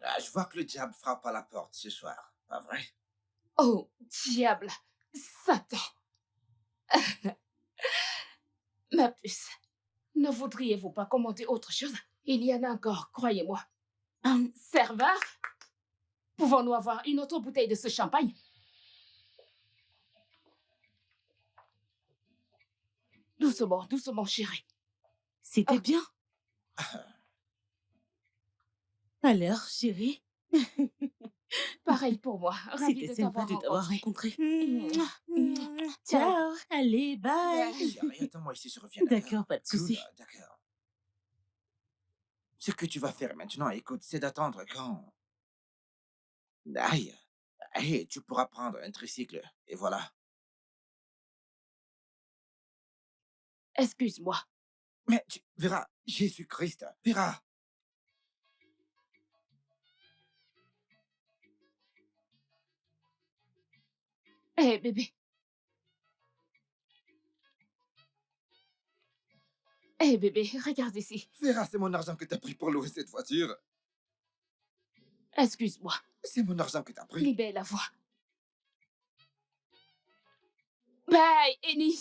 Ah, je vois que le diable frappe à la porte ce soir, pas vrai? Oh, diable, Satan. Ma puce, ne voudriez-vous pas commander autre chose? Il y en a encore, croyez-moi. Serveur, pouvons-nous avoir une autre bouteille de ce champagne? Doucement, doucement, chérie. C'était bien. Alors, chérie, Pareil pour moi. Ravie C'était de sympa t'avoir de t'avoir rencontré. rencontré. Ciao. Ciao. Allez, bye. Bye. Chérie, attends-moi ici, je reviens, d'accord? D'accord, pas de Cool, souci. d'accord. Ce que tu vas faire maintenant, écoute, c'est d'attendre quand... Aïe, aïe, tu pourras prendre un tricycle, et voilà. Excuse-moi. Mais tu verras, Jésus-Christ, verras. Hé, bébé. Hé, bébé, regarde ici. Verras, c'est mon argent que t'as pris pour louer cette voiture. Excuse-moi. C'est mon argent que t'as pris. Libère la voix. Bye, Annie.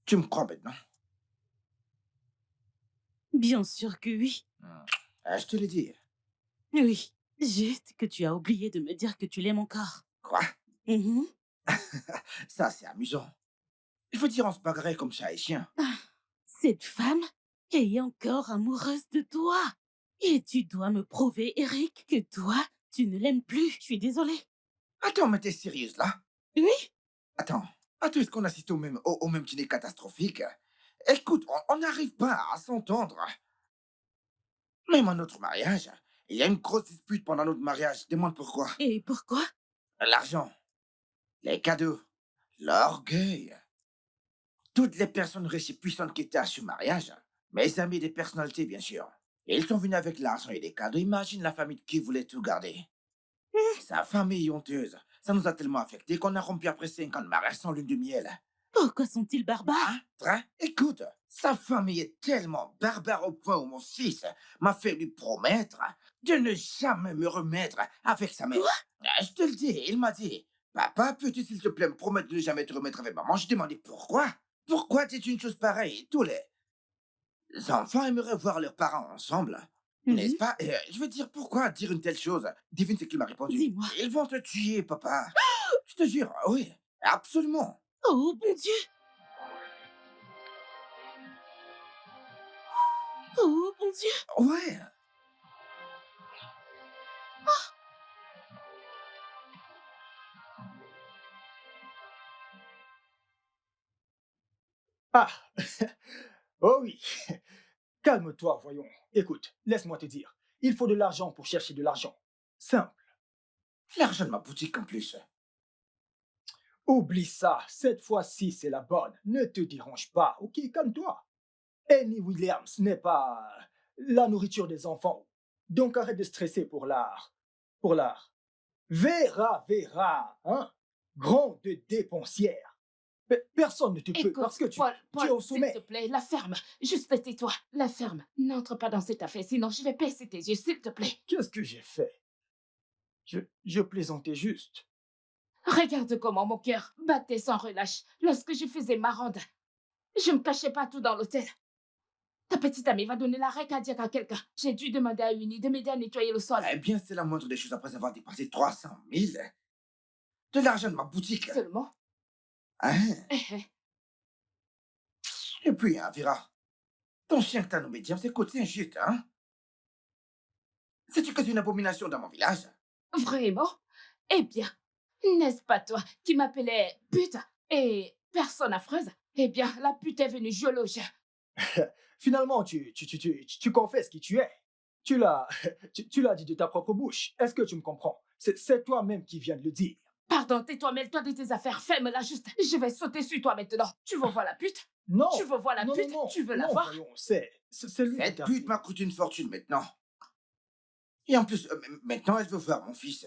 Tu me crois maintenant? Bien sûr que oui. Je te l'ai dit. Oui. Juste que tu as oublié de me dire que tu l'aimes encore. Quoi? Mhm. Ça, c'est amusant. Je veux dire, on se bagarrait comme chat et chien. Cette femme est encore amoureuse de toi. Et tu dois me prouver, Eric, que toi, tu ne l'aimes plus. Je suis désolée. Attends, mais t'es sérieuse, là? Oui. Attends, est-ce qu'on assiste au même dîner catastrophique? Écoute, on n'arrive pas à s'entendre. Même à notre mariage, il y a une grosse dispute pendant notre mariage. Demande pourquoi. Et pourquoi? L'argent, les cadeaux, l'orgueil. Toutes les personnes riches et puissantes qui étaient à ce mariage, mes amis des personnalités, bien sûr. Ils sont venus avec l'argent et les cadeaux. Imagine la famille qui voulait tout garder. Sa famille honteuse. Ça nous a tellement affectés qu'on a rompu après 5 ans de mariage sans lune de miel. Pourquoi sont-ils barbares? Écoute, sa famille est tellement barbare au point où mon fils m'a fait lui promettre de ne jamais me remettre avec sa mère. Je te le dis, il m'a dit, papa, peux-tu s'il te plaît me promettre de ne jamais te remettre avec maman? Je demandais pourquoi? Pourquoi dis-tu une chose pareille? Tous les enfants aimeraient voir leurs parents ensemble. N'est-ce pas? Et, je veux dire, pourquoi dire une telle chose? Devine ce qu'il m'a répondu. Dis-moi. Ils vont te tuer, papa. Je te jure, oui, absolument. Oh, mon Dieu! Oh, mon Dieu! Ouais. Ah, oh oui. Calme-toi, voyons. Écoute, laisse-moi te dire. Il faut de l'argent pour chercher de l'argent. Simple. L'argent de ma boutique en plus. Oublie ça. Cette fois-ci, c'est la bonne. Ne te dérange pas, ok? Calme-toi. Annie Williams n'est pas la nourriture des enfants. Donc arrête de stresser pour l'art. Pour l'art. Vera, hein? Grande dépensière. Personne ne te peut Écoute, parce que tu Paul, es au s'il sommet. te plaît, la ferme. Juste tais-toi. La ferme. N'entre pas dans cette affaire, sinon je vais percer tes yeux, s'il te plaît. Qu'est-ce que j'ai fait? Je plaisantais juste. Regarde comment mon cœur battait sans relâche lorsque je faisais ma ronde. Je me cachais partout dans l'hôtel. Ta petite amie va donner l'arrêt cardiaque à quelqu'un. J'ai dû demander à Uni de m'aider à nettoyer le sol. Eh bien, c'est la moindre des choses après avoir dépensé 300 000. De l'argent de ma boutique. Seulement. Hein? Eh, eh. Et puis, hein, Vera, ton chien que t'as nommé James, écoute, c'est injuste, hein? Sais-tu que c'est une abomination dans mon village? Vraiment? Eh bien, n'est-ce pas toi qui m'appelais pute et personne affreuse? Eh bien, la pute est venue jouer le jeu. Finalement, tu confesses qui tu es. Tu l'as tu l'as dit de ta propre bouche. Est-ce que tu me comprends? C'est toi-même qui viens de le dire. Pardon, tais-toi, mêle-toi de tes affaires, ferme-la juste. Je vais sauter sur toi maintenant. Tu veux voir la pute? Non. Tu veux voir la non, pute? non, Tu veux non, la voir? voyons, c'est lui qui Cette t'a pute m'a coûté une fortune maintenant. Et en plus, maintenant, elle veut voir mon fils.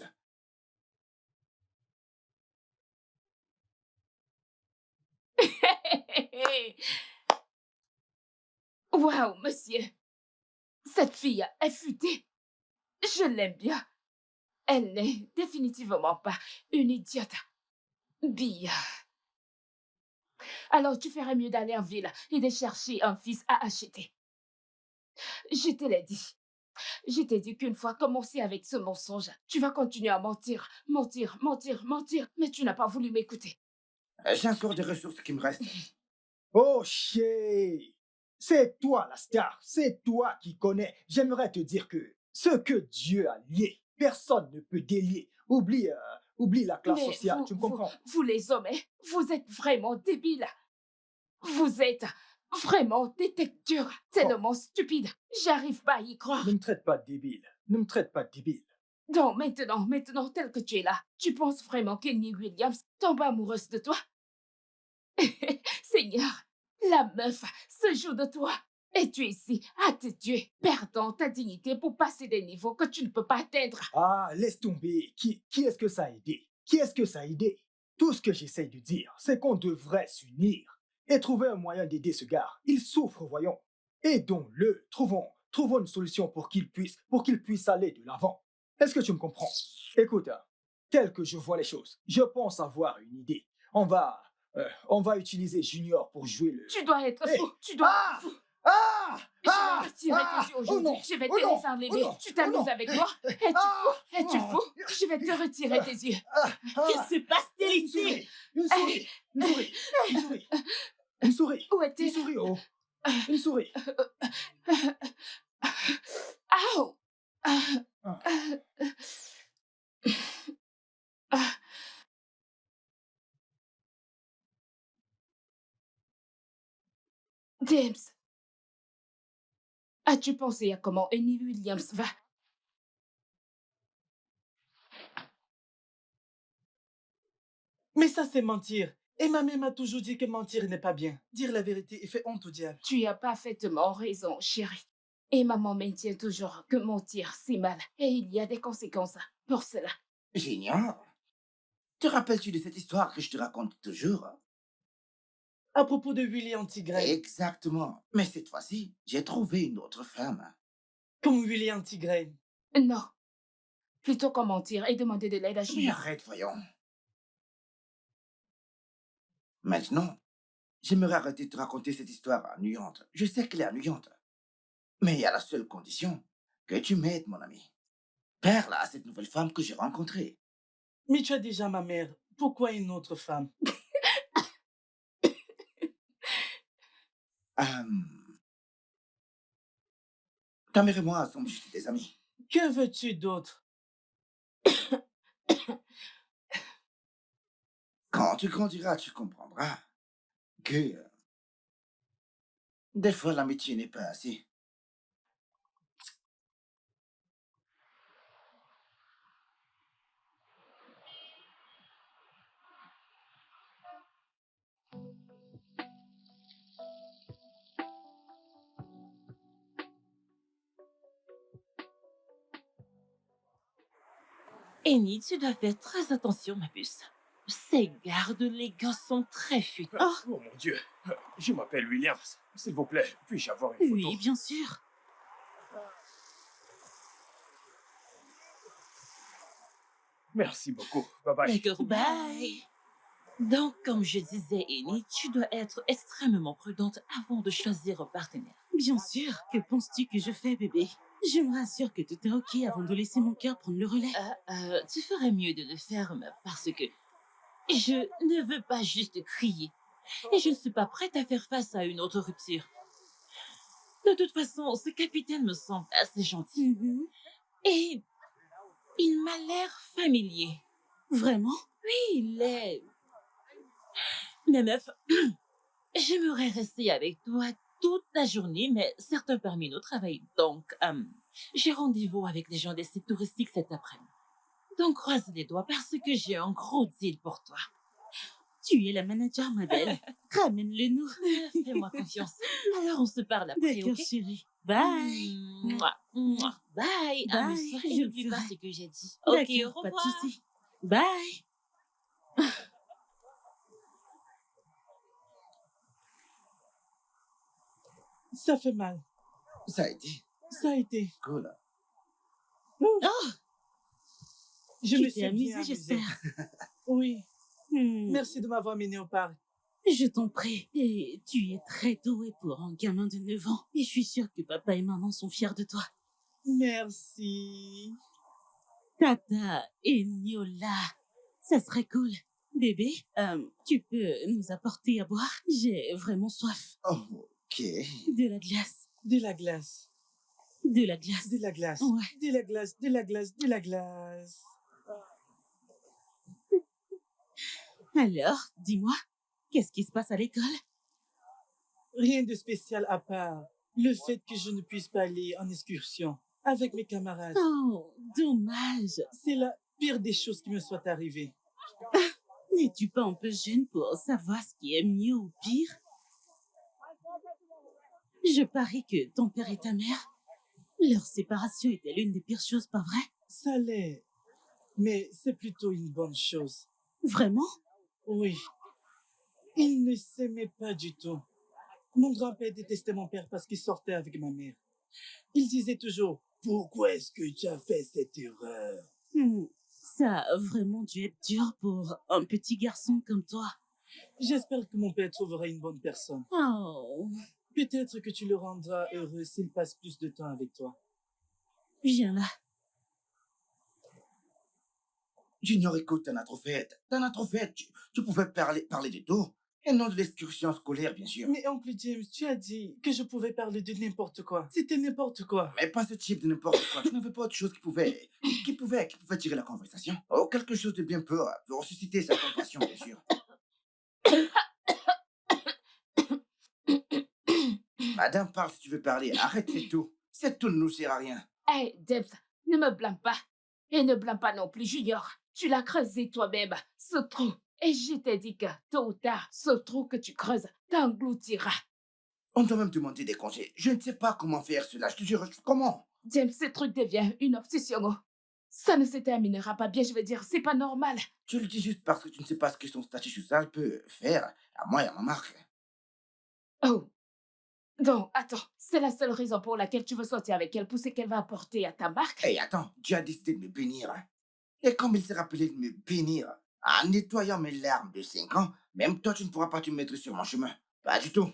Waouh, monsieur. Cette fille est futée. Je l'aime bien. Elle n'est définitivement pas une idiote. Bille. Alors tu ferais mieux d'aller en ville et de chercher un fils à acheter. Je te l'ai dit. Je t'ai dit qu'une fois commencé avec ce mensonge, tu vas continuer à mentir, mentir, mais tu n'as pas voulu m'écouter. J'ai encore des ressources qui me restent. Oh, chérie, c'est toi la star, c'est toi qui connais. J'aimerais te dire que ce que Dieu a lié, personne ne peut délier. Oublie la classe Mais sociale, tu me comprends? vous les hommes, hein, vous êtes vraiment débiles. Vous êtes vraiment des têtes dures, tellement stupides. J'arrive pas à y croire. Ne me traite pas de débile, ne me traite pas de débile. Donc maintenant, tel que tu es là, tu penses vraiment qu'Annie Williams tombe amoureuse de toi? Seigneur, la meuf se joue de toi. Et tu es ici à te tuer, perdant ta dignité pour passer des niveaux que tu ne peux pas atteindre. Ah, laisse tomber. Qui est-ce que ça a aidé? Qui est-ce que ça a aidé? Tout ce que j'essaye de dire, c'est qu'on devrait s'unir et trouver un moyen d'aider ce gars. Il souffre, voyons. Aidons-le. Trouvons une solution pour qu'il puisse aller de l'avant. Est-ce que tu me comprends? Écoute, tel que je vois les choses, je pense avoir une idée. On va utiliser Junior pour jouer le... Tu dois être Hey. fou. Tu dois être fou. Je vais retirer tes yeux aujourd'hui. Je vais te les enlever. Tu t'amuses avec moi? Es-tu fou? Je vais te retirer tes yeux. Qu'est-ce qui se passe-t-il ici? Une souris. Où est-elle? Une souris, oh. Une souris. Ow! James, as-tu pensé à comment Annie Williams va? Mais ça, c'est mentir. Et ma mère m'a toujours dit que mentir n'est pas bien. Dire la vérité fait honte au diable. Tu as parfaitement raison, chérie. Et maman maintient toujours que mentir, c'est mal. Et il y a des conséquences pour cela. Junior, te rappelles-tu de cette histoire que je te raconte toujours? À propos de Willy Antigrain, Exactement. Mais cette fois-ci, j'ai trouvé une autre femme. comme Willy Antigrain. Non. Plutôt qu'en mentir et demander de l'aide à Mais Junior. arrête, voyons. Maintenant, j'aimerais arrêter de te raconter cette histoire ennuyante. Je sais qu'elle est ennuyante. Mais il y a la seule condition que tu m'aides, mon ami. Parle à cette nouvelle femme que j'ai rencontrée. Mais tu as déjà ma mère. Pourquoi une autre femme? Ta mère et moi sommes juste des amis. Que veux-tu d'autre? Quand tu grandiras, tu comprendras que des fois l'amitié n'est pas assez. Annie, tu dois faire très attention, ma puce. Ces gardes, les gars sont très futés. Oh mon Dieu, je m'appelle Williams. S'il vous plaît, puis-je avoir une photo? Oui, bien sûr. Merci beaucoup. Bye bye. D'accord, bye. Donc, comme je disais, Annie, tu dois être extrêmement prudente avant de choisir un partenaire. Bien sûr. Que penses-tu que je fais, bébé? Je me rassure que tout est OK avant de laisser mon cœur prendre le relais. Tu ferais mieux de le faire, parce que je ne veux pas juste crier. Et je ne suis pas prête à faire face à une autre rupture. De toute façon, ce capitaine me semble assez gentil. Mhm. Et il m'a l'air familier. Vraiment? Oui, il est... Mais meuf, j'aimerais rester avec toi toute la journée, mais certains parmi nous travaillent. Donc, j'ai rendez-vous avec les gens des sites touristiques cet après-midi. Donc, croise les doigts parce que j'ai un gros deal pour toi. Tu es la manager, ma belle. Ramène-le nous. Fais-moi confiance. Alors, on se parle après, D'accord, ok? chérie. Bye. Mouah, mouah. Bye. Bye, Amuse-toi et je n'oublie le pas ferai. ce que j'ai dit. Ok, D'accord, au pas de revoir. souci. Bye. Ça fait mal. Ça a été Ça a été. cool. Oh, Je tu me t'es suis bien amusée, amusée. j'espère. Oui. Hmm. Merci de m'avoir mené au parc. Je t'en prie. Et tu es très doué pour un gamin de 9 ans. Et je suis sûre que papa et maman sont fiers de toi. Merci. Tata et Niola. Ça serait cool. Bébé, tu peux nous apporter à boire? J'ai vraiment soif. Oh, ok. De la glace. De la glace. De la glace. De la glace. Ouais. De la glace. De la glace. De la glace. Alors, dis-moi, qu'est-ce qui se passe à l'école? Rien de spécial à part le fait que je ne puisse pas aller en excursion avec mes camarades. Oh, dommage. C'est la pire des choses qui me soit arrivée. N'es-tu pas un peu jeune pour savoir ce qui est mieux ou pire? Je parie que ton père et ta mère, leur séparation était l'une des pires choses, pas vrai? Ça l'est, mais c'est plutôt une bonne chose. Vraiment? Oui, ils ne s'aimaient pas du tout. Mon grand-père détestait mon père parce qu'il sortait avec ma mère. Il disait toujours, « Pourquoi est-ce que tu as fait cette erreur ?» Ça a vraiment dû être dur pour un petit garçon comme toi. J'espère que mon père trouvera une bonne personne. Oh, Peut-être que tu le rendras heureux s'il passe plus de temps avec toi. viens là. Junior, écoute, t'en as trop fait. T'en as trop fait. Tu pouvais parler de tout. Et non de l'excursion scolaire, bien sûr. Mais oncle James, tu as dit que je pouvais parler de n'importe quoi. C'était n'importe quoi. Mais pas ce type de n'importe quoi. Tu n'avais pas autre chose qui pouvait tirer la conversation. Oh, quelque chose de bien pur pour susciter sa compassion, bien sûr. Madame, parle si tu veux parler. Arrête, c'est tout. C'est tout ne nous sert à rien. Hé, Debs, ne me blâme pas. Et ne blâme pas non plus Junior. Tu l'as creusé toi-même, ce trou. Et je t'ai dit que, tôt ou tard, ce trou que tu creuses t'engloutira. On doit même demander des conseils. Je ne sais pas comment faire cela. Je te jure, comment? James, ce truc devient une obsession. Ça ne se terminera pas bien, je veux dire, c'est pas normal. Tu le dis juste parce que tu ne sais pas ce que son statut social peut faire à moi et à ma marque. Oh. Donc, attends, c'est la seule raison pour laquelle tu veux sortir avec elle, pour ce qu'elle va apporter à ta marque? Hey, attends, Dieu a décidé de me bénir. Et comme il s'est rappelé de me bénir en nettoyant mes larmes de 5 ans, même toi, tu ne pourras pas te mettre sur mon chemin. Pas du tout.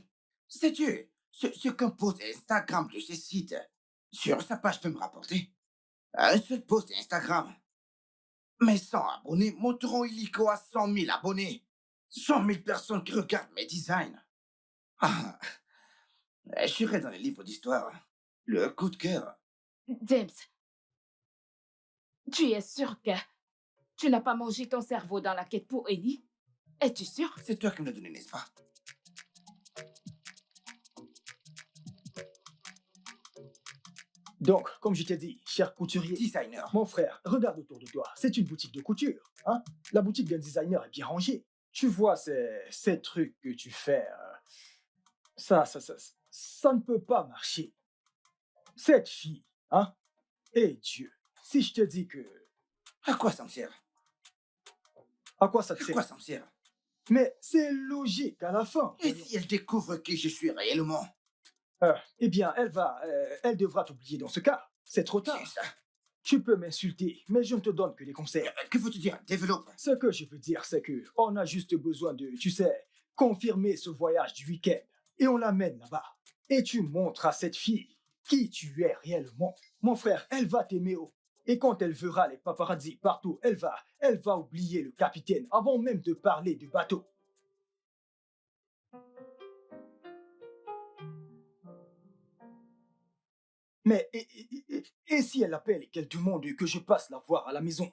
Sais-tu ce qu'un post Instagram de ce site sur sa page peut me rapporter? Un seul post Instagram. Mes 100 abonnés monteront illico à 100 000 abonnés. 100 000 personnes qui regardent mes designs. Ah, je serai dans les livres d'histoire. Le coup de cœur. James, tu es sûr que tu n'as pas mangé ton cerveau dans la quête pour Annie? Es-tu sûr? C'est toi qui me l'as donné, n'est-ce pas? Donc, comme je t'ai dit, cher couturier, Designer. mon frère, regarde autour de toi. C'est une boutique de couture. Hein? La boutique d'un designer est bien rangée. Tu vois, ces trucs que tu fais, ça ne peut pas marcher. Cette fille, hein? Et Dieu, si je te dis que... À quoi ça me sert? À quoi ça te À sert? quoi ça me sert? Mais c'est logique à la fin. Et si elle découvre qui je suis réellement? Eh bien, elle devra t'oublier dans ce cas. C'est trop tard. C'est ça. Tu peux m'insulter, mais je ne te donne que des conseils. Que veux-tu dire? Développe. Ce que je veux dire, c'est que on a juste besoin de, tu sais, confirmer ce voyage du week-end. Et on l'amène là-bas. Et tu montres à cette fille qui tu es réellement. Mon frère, elle va t'aimer. Et quand elle verra les paparazzis partout, elle va oublier le capitaine avant même de parler du bateau. Mais et si elle appelle et qu'elle demande que je passe la voir à la maison?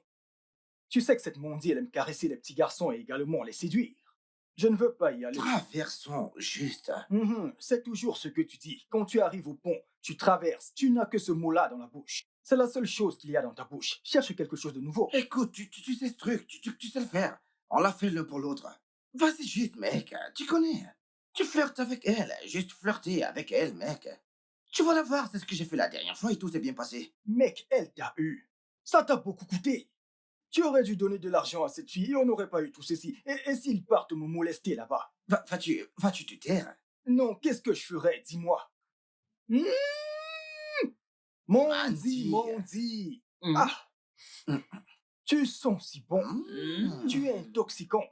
Tu sais que cette Mondie, elle aime caresser les petits garçons et également les séduire. Je ne veux pas y aller. Traversons juste. C'est toujours ce que tu dis. Quand tu arrives au pont, tu traverses. Tu n'as que ce mot-là dans la bouche. C'est la seule chose qu'il y a dans ta bouche. Cherche quelque chose de nouveau. Écoute, tu sais ce truc, tu sais le faire. On l'a fait l'un pour l'autre. Vas-y juste, mec, tu connais. Tu flirtes avec elle, juste flirter avec elle, mec. Tu vas la voir, c'est ce que j'ai fait la dernière fois et tout s'est bien passé. Mec, elle t'a eu. Ça t'a beaucoup coûté. Tu aurais dû donner de l'argent à cette fille et on n'aurait pas eu tout ceci. Et s'ils partent me molester là-bas? Vas-tu te taire? Non, qu'est-ce que je ferais, dis-moi? Mondi, Mondi. Ah, tu sens si bon. Tu es intoxicante.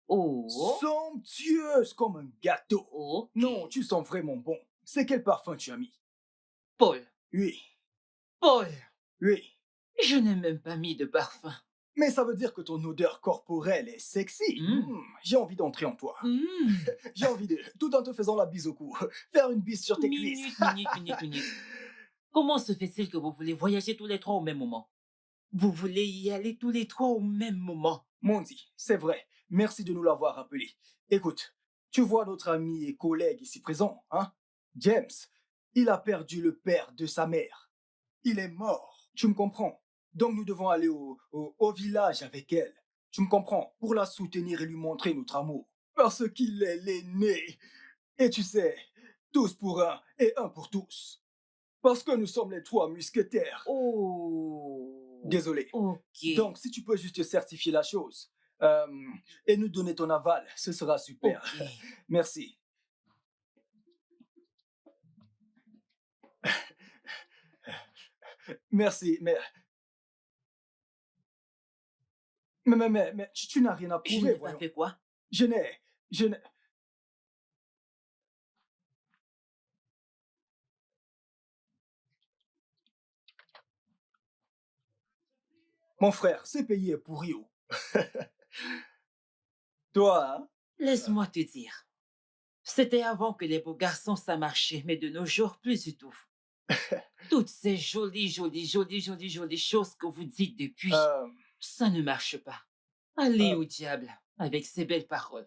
Oh. Somptueuse comme un gâteau. Oh. Non, tu sens vraiment bon. C'est quel parfum tu as mis? Paul. Oui, Paul. oui. Je n'ai même pas mis de parfum. Mais ça veut dire que ton odeur corporelle est sexy. Mm. J'ai envie d'entrer en toi. Mm. J'ai envie de, tout en te faisant la bise au cou, faire une bise sur tes cuisses. Minute. Comment se fait-il que vous voulez voyager tous les trois au même moment? Vous voulez y aller tous les trois au même moment? Mondi, c'est vrai. Merci de nous l'avoir rappelé. Écoute, tu vois notre ami et collègue ici présent, hein? James, il a perdu le père de sa mère. Il est mort. Tu me comprends? Donc nous devons aller au village avec elle. Tu me comprends? Pour la soutenir et lui montrer notre amour. Parce qu'il est l'aîné. Et tu sais, tous pour un et un pour tous. Parce que nous sommes les trois mousquetaires. Oh. Désolé. Ok. Donc, si tu peux juste certifier la chose et nous donner ton aval, ce sera super. Ok. Merci. Merci, mais tu n'as rien à Je prouver, n'ai pas voyons. fait quoi? Je n'ai... Mon frère, ce pays est pourri. Oh. Toi, hein? Laisse-moi te dire. C'était avant que les beaux garçons ça marchait, mais de nos jours, plus du tout. Toutes ces jolies choses que vous dites depuis, ça ne marche pas. Allez au diable avec ces belles paroles.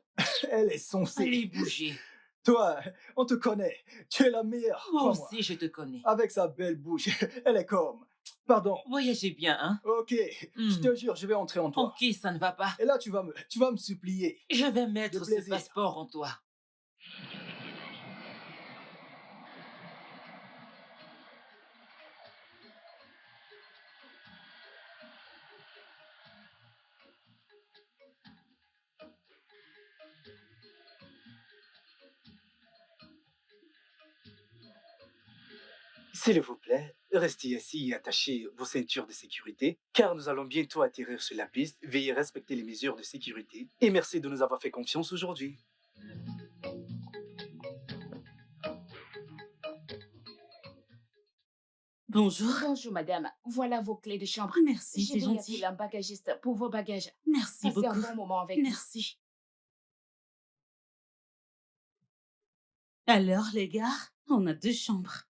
Elle est sensée. Allez bouger. Toi, on te connaît. Tu es la meilleure. Moi crois-moi. aussi, je te connais. Avec sa belle bouche, elle est comme... Pardon. Voyagez bien, hein? Ok, je te jure, je vais entrer en toi. Ok, ça ne va pas. Et là, tu vas me supplier. Je vais mettre De ce plaisir. passeport en toi. S'il vous plaît, restez assis et attachez vos ceintures de sécurité, car nous allons bientôt atterrir sur la piste. Veuillez respecter les mesures de sécurité et merci de nous avoir fait confiance aujourd'hui. Bonjour. Bonjour, madame. Voilà vos clés de chambre. Merci, Je c'est vais gentil. appeler un bagagiste pour vos bagages. Merci Passez un beaucoup. bon moment avec nous. Merci. Alors, les gars, on a 2 chambres.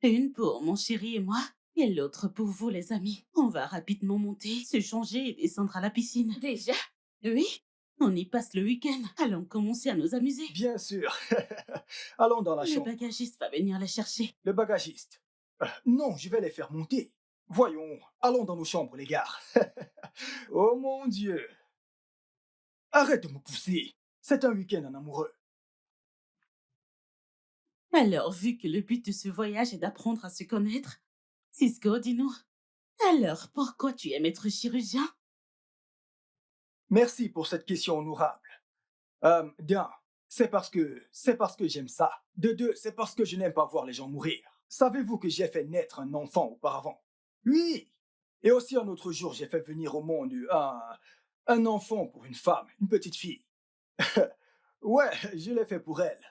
Une pour mon chéri et moi, et l'autre pour vous, les amis. On va rapidement monter, se changer et descendre à la piscine. Déjà? Oui, on y passe le week-end. Allons commencer à nous amuser. Bien sûr. Allons dans la Le chambre. bagagiste va venir la chercher. Le bagagiste. Non, je vais les faire monter. Voyons, allons dans nos chambres, les gars. Oh mon Dieu. Arrête de me pousser. C'est un week-end en amoureux. Alors, vu que le but de ce voyage est d'apprendre à se connaître, Cisco, dis-nous, alors pourquoi tu aimes être chirurgien? Merci pour cette question honorable. D'un, c'est parce que j'aime ça. De deux, c'est parce que je n'aime pas voir les gens mourir. Savez-vous que j'ai fait naître un enfant auparavant? Oui. Et aussi un autre jour, j'ai fait venir au monde un enfant pour une femme, une petite fille. Ouais, je l'ai fait pour elle.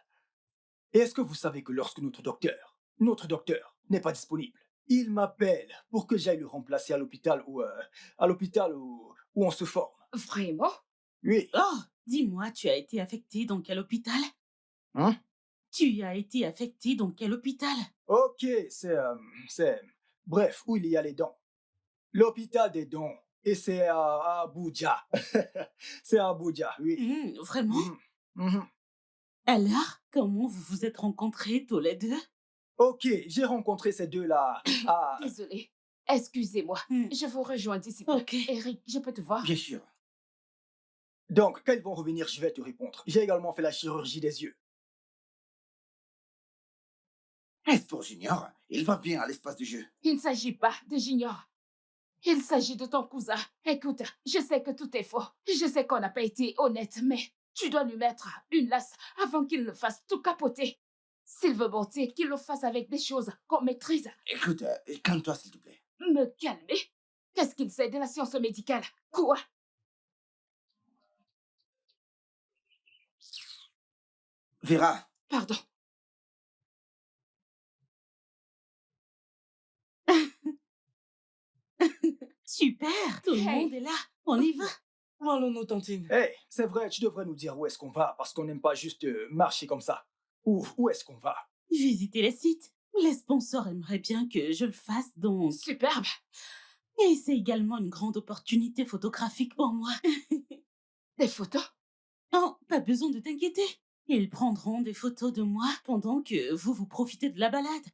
Et est-ce que vous savez que lorsque notre docteur n'est pas disponible, il m'appelle pour que j'aille le remplacer à l'hôpital où on se forme. Vraiment? Oui. Oh, dis-moi, tu as été affecté dans quel hôpital? Hein? Tu as été affecté dans quel hôpital? Ok, bref, où il y a les dents. L'hôpital des dents. Et c'est à Abuja. C'est à Abuja, oui. Vraiment? Mhm. Alors, comment vous vous êtes rencontrés tous les deux? Ok, j'ai rencontré ces deux-là à... Désolée. Excusez-moi. Je vous rejoins d'ici peu. Ok. Eric, je peux te voir? Bien sûr. Donc, quand ils vont revenir, je vais te répondre. J'ai également fait la chirurgie des yeux. Reste pour Junior. Il va bien à l'espace de jeu. Il ne s'agit pas de Junior. Il s'agit de ton cousin. Écoute, je sais que tout est faux. Je sais qu'on n'a pas été honnête, mais tu dois lui mettre une lasse avant qu'il ne fasse tout capoter. S'il veut monter, qu'il le fasse avec des choses qu'on maîtrise. Écoute, calme-toi s'il te plaît. Me calmer? Qu'est-ce qu'il sait de la science médicale? Quoi? Vera, Pardon. Super, tout le Hey. monde est là. On y va. Où allons-nous, Tantine? Hey, c'est vrai, tu devrais nous dire où est-ce qu'on va, parce qu'on n'aime pas juste marcher comme ça. Où est-ce qu'on va? Visiter les sites. Les sponsors aimeraient bien que je le fasse, donc. Superbe. Et c'est également une grande opportunité photographique pour moi. Des photos? Oh, pas besoin de t'inquiéter. Ils prendront des photos de moi pendant que vous profitez de la balade.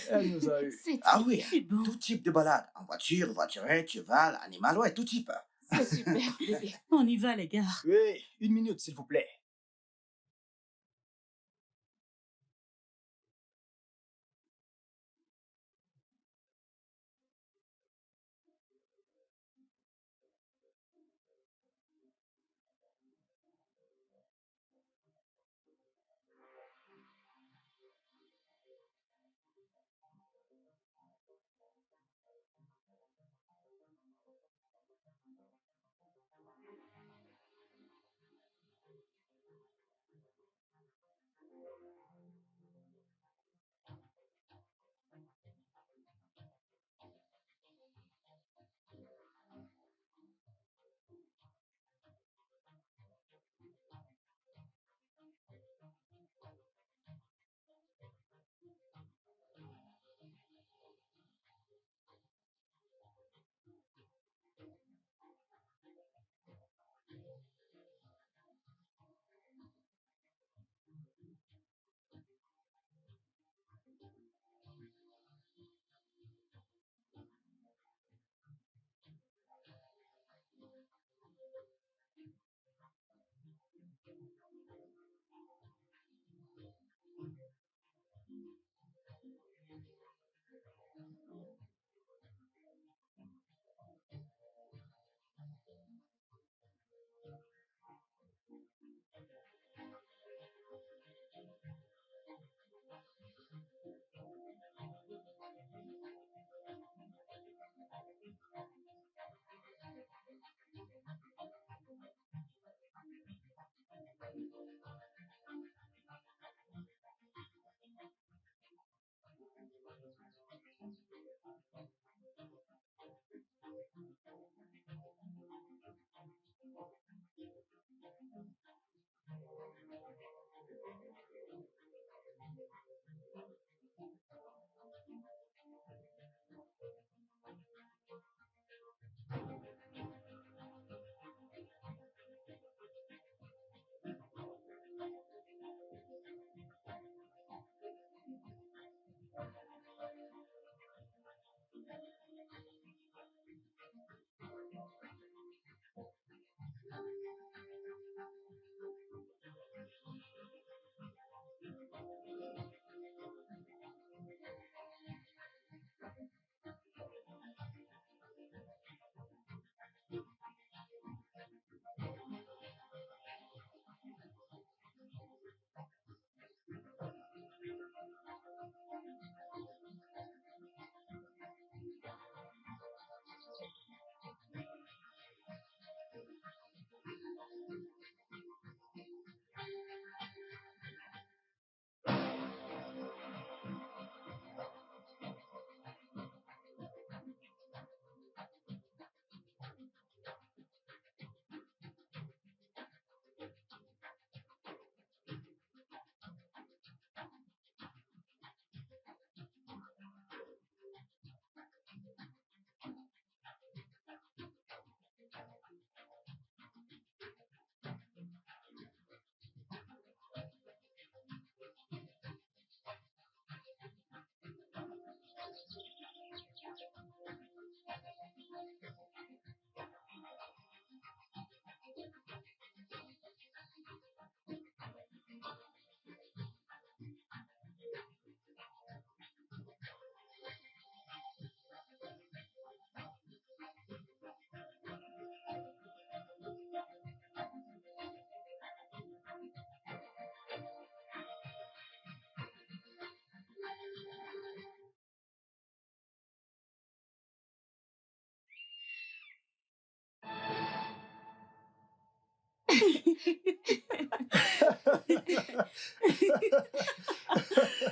Elle nous a eu. C'est Ah oui, C'est bon. tout type de balade. En voiture, voiturette, cheval, animal, ouais, tout type. c'est super, bébé. On y va, les gars. Oui, 1 minute, s'il vous plaît.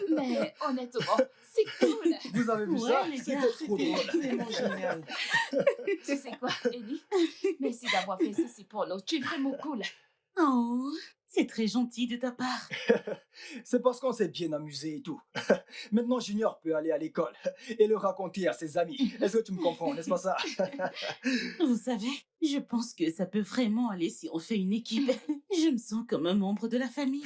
Mais honnêtement, si C'est cool. Vous avez vu ça? Ouais, les gars, C'était trop C'était drôle. vraiment génial. Tu sais quoi, Ellie? Merci d'avoir fait ceci pour nous. Tu es vraiment cool. Oh, c'est très gentil de ta part. C'est parce qu'on s'est bien amusé et tout. Maintenant, Junior peut aller à l'école et le raconter à ses amis. Est-ce que tu me comprends, n'est-ce pas ça? Vous savez, je pense que ça peut vraiment aller si on fait une équipe. Je me sens comme un membre de la famille.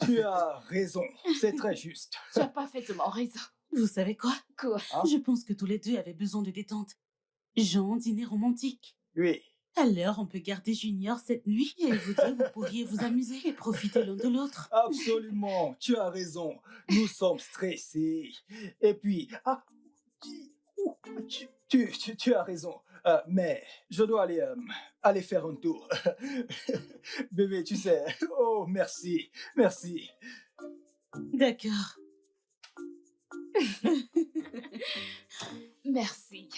Tu as raison, c'est très juste. Tu as parfaitement raison. Vous savez quoi? Quoi? Hein? Je pense que tous les deux avaient besoin de détente. Genre dîner romantique. Oui. Alors, on peut garder Junior cette nuit et vous deux, vous pourriez vous amuser et profiter l'un de l'autre. Absolument, tu as raison. Nous sommes stressés. Et puis, tu as raison. Mais je dois aller faire un tour. Bébé, tu sais. Oh, merci. Merci. D'accord. Merci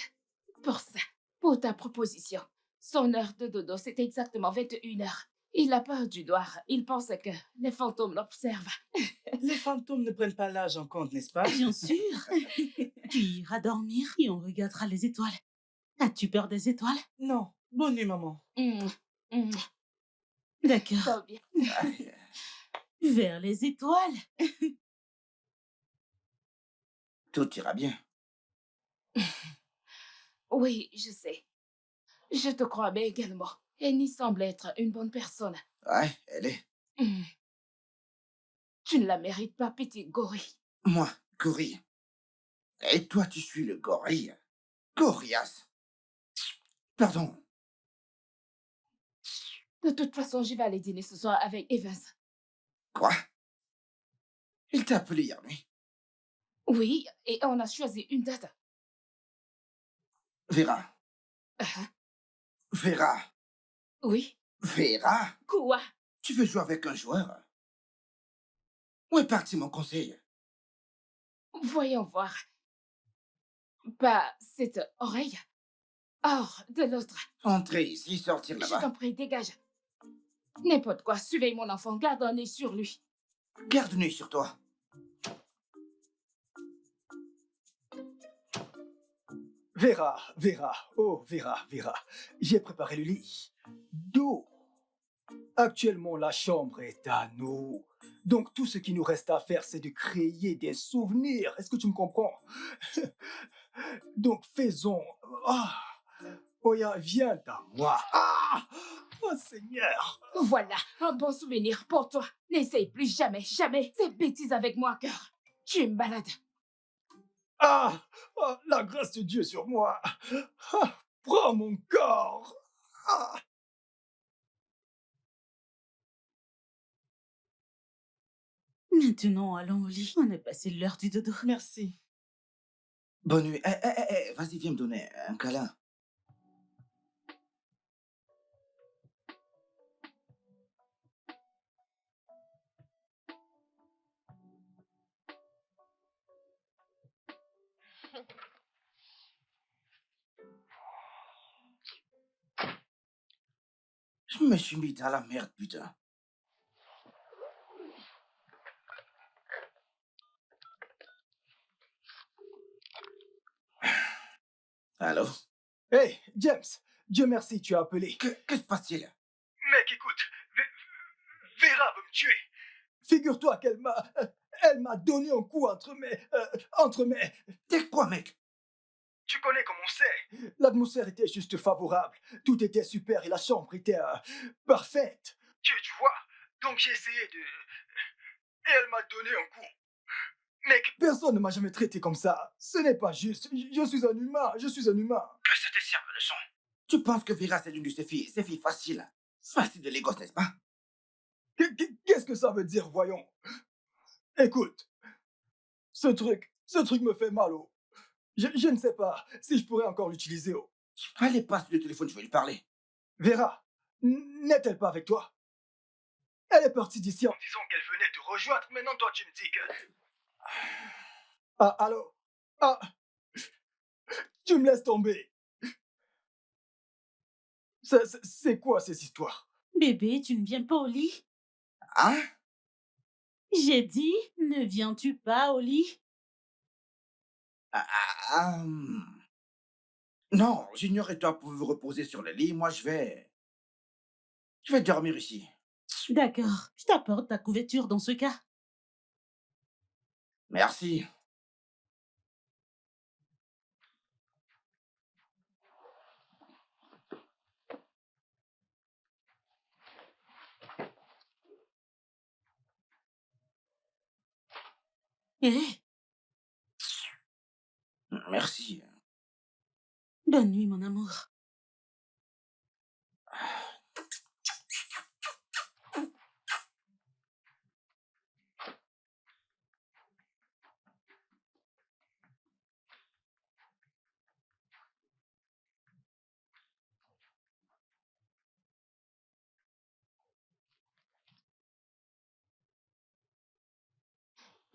pour ça, pour ta proposition. Son heure de dodo, c'était exactement 21h. Il a peur du noir. Il pense que les fantômes l'observent. Les fantômes ne prennent pas l'âge en compte, n'est-ce pas? Bien sûr. Tu iras dormir et on regardera les étoiles. As-tu peur des étoiles? Non. Bonne nuit, maman. D'accord. Tant bien. Vers les étoiles. Tout ira bien. Oui, je sais. Je te crois bien également. Annie semble être une bonne personne. Ouais, elle est. Tu ne la mérites pas, petit gorille. Moi, gorille. Et toi, tu suis le gorille. Gorias. Pardon. De toute façon, je vais aller dîner ce soir avec Evans. Quoi? Il t'a appelé hier nuit. Oui, et on a choisi une date. Vera. Uh-huh. Vera. Oui. Vera. Quoi? Tu veux jouer avec un joueur? Où est parti mon conseil? Voyons voir. Pas cette oreille. Hors de l'autre. Entrez ici, sortir Je là-bas. t'en prie, dégage. N'importe quoi, surveille mon enfant, garde un œil sur lui. Garde un œil sur toi. Vera, oh Vera. J'ai préparé le lit. D'où? Actuellement, la chambre est à nous. Donc, tout ce qui nous reste à faire, c'est de créer des souvenirs. Est-ce que tu me comprends? Donc, faisons... Oya, viens à moi. Oh Seigneur. Voilà, un bon souvenir pour toi. N'essaye plus jamais ces bêtises avec moi, cœur. Tu es malade. La grâce de Dieu sur moi. Prends mon corps. Maintenant, allons au lit. On a passé l'heure du dodo. Merci. Bonne nuit. Vas-y, viens me donner un câlin. Je me suis mis dans la merde, putain. Allô? Hey, James, Dieu merci, tu as appelé. Que se passe-t-il? Mec, écoute, Vera veut me tuer. Figure-toi elle m'a donné un coup entre mes... T'es quoi, mec? Tu connais comme on sait. L'atmosphère était juste favorable. Tout était super et la chambre était parfaite. Tu vois? Donc j'ai essayé de... Et elle m'a donné un coup. Mec, personne ne m'a jamais traité comme ça. Ce n'est pas juste. Je suis un humain. Que ça te serve de leçon. Tu penses que Vera, c'est l'une de ces filles faciles. Facile de les gosses, n'est-ce pas? Qu'est-ce que ça veut dire, voyons? Écoute, ce truc me fait mal, oh. Je ne sais pas si je pourrais encore l'utiliser, oh. Allez, passe le téléphone, je vais lui parler. Vera, n'est-elle pas avec toi? Elle est partie d'ici en disant qu'elle venait te rejoindre. Maintenant, toi, tu me dis que... Allô? Tu me laisses tomber. C'est quoi ces histoires? Bébé, tu ne viens pas au lit? Hein? J'ai dit, ne viens-tu pas au lit? Ah, non, Junior et toi pouvez vous reposer sur le lit. Moi, je vais dormir ici. D'accord, je t'apporte ta couverture dans ce cas. Merci. Eh, Merci. bonne nuit, mon amour.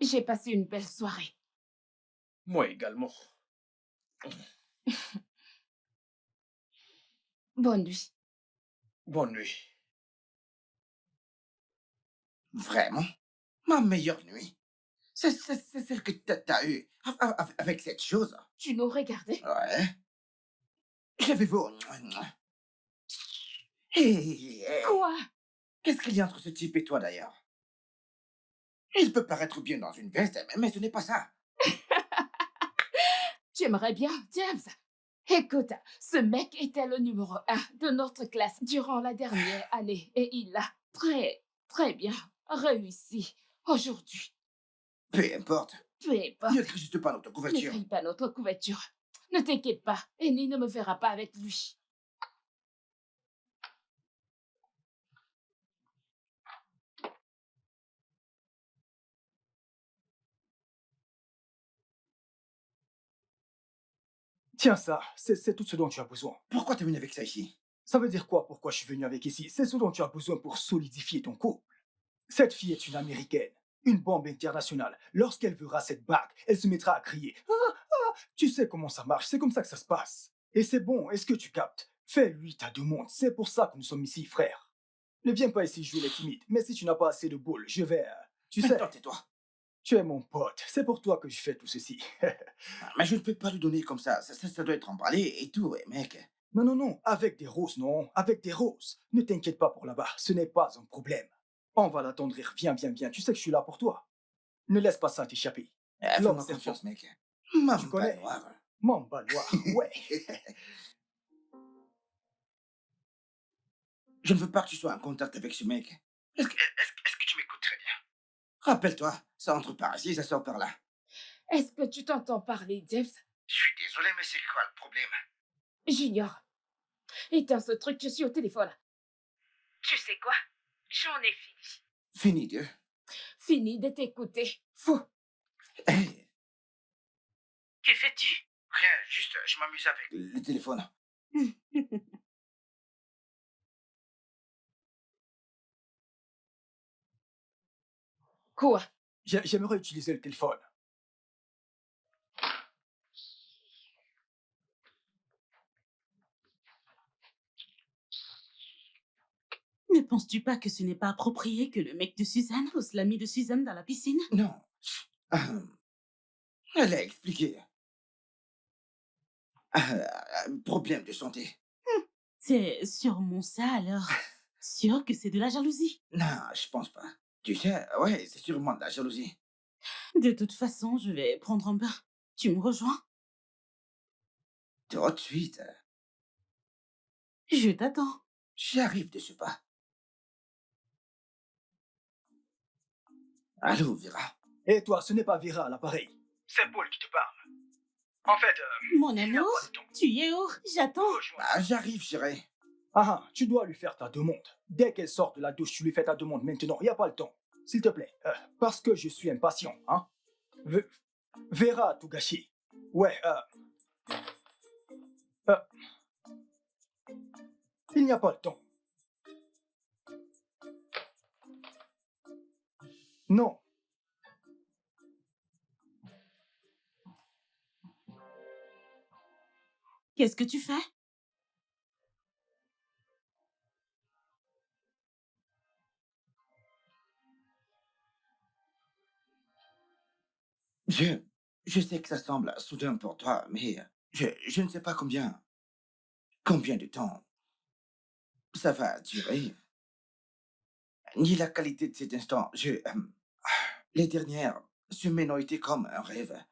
J'ai passé une belle soirée. Moi également. Bonne nuit. Bonne nuit. Vraiment? Ma meilleure nuit. C'est celle que t'as eue avec cette chose. Tu nous regardais? Ouais. J'avais beau. Hé, Quoi? qu'est-ce qu'il y a entre ce type et toi d'ailleurs? Il peut paraître bien dans une veste, mais ce n'est pas ça. Tu aimerais bien, James? Écoute, ce mec était le numéro 1 de notre classe durant la dernière année et il a très bien réussi aujourd'hui. Peu importe. Peu importe. Ne crie juste pas notre Ne couverture. crie pas notre couverture. Ne t'inquiète pas, Annie ne me verra pas avec lui. Tiens ça, c'est tout ce dont tu as besoin. Pourquoi t'es venu avec ça ici? Ça veut dire quoi pourquoi je suis venu avec ici? C'est ce dont tu as besoin pour solidifier ton couple. Cette fille est une Américaine, une bombe internationale. Lorsqu'elle verra cette bague, elle se mettra à crier. Ah, ah, tu sais comment ça marche, c'est comme ça que ça se passe. Et c'est bon, est-ce que tu captes? Fais-lui ta demande, c'est pour ça que nous sommes ici, frère. Ne viens pas ici jouer les timides, mais si tu n'as pas assez de boules, je vais... tu sais, Maintenant, tais-toi. tu es mon pote, c'est pour toi que je fais tout ceci. Mais je ne peux pas lui donner comme ça. Ça doit être emballé et tout, mec. Non, non, non, avec des roses, non, avec des roses. Ne t'inquiète pas pour là-bas, ce n'est pas un problème. On va l'attendrir, viens, viens, viens, tu sais que je suis là pour toi. Ne laisse pas ça t'échapper. Fais-moi L'homme, c'est confiance, mec. Tu Mamba connais noire. Mamba noir, ouais. Je ne veux pas que tu sois en contact avec ce mec. Est-ce que tu m'écoutes très bien? Rappelle-toi, ça entre par ici, ça sort par là. Est-ce que tu t'entends parler, James? Je suis désolé, mais c'est quoi le problème? J'ignore. Éteins ce truc, je suis au téléphone. Tu sais quoi? J'en ai fini. Fini de. Fini de t'écouter. Fou. Hey, Que fais-tu? rien, juste, je m'amuse avec le téléphone. Quoi? J'aimerais utiliser le téléphone. Ne penses-tu pas que ce n'est pas approprié que le mec de Suzanne pousse l'ami de Suzanne dans la piscine? Non. Elle a expliqué. Problème de santé. C'est sûrement ça alors. Sûr que c'est de la jalousie. Non, je pense pas. Tu sais, ouais, c'est sûrement de la jalousie. De toute façon, je vais prendre un bain. Tu me rejoins? Tout de suite, Je t'attends. j'arrive de ce pas. Allô, Vera. Et toi, ce n'est pas Vera à l'appareil. C'est Paul qui te parle. En fait, Mon il n'y a amour, pas de temps. tu y es où? J'attends. Rejoins. J'arrive, chérie. Ah, ah, tu dois lui faire ta demande. Dès qu'elle sort de la douche, tu lui fais ta demande maintenant. Il n'y a pas le temps. S'il te plaît. Parce que je suis impatient, hein. V- Vera a tout gâché. Ouais, euh, il n'y a pas le temps. Non. Qu'est-ce que tu fais? Je Je sais que ça semble soudain pour toi, mais je ne sais pas combien de temps ça va durer, ni la qualité de cet instant. Les dernières semaines ont été comme un rêve,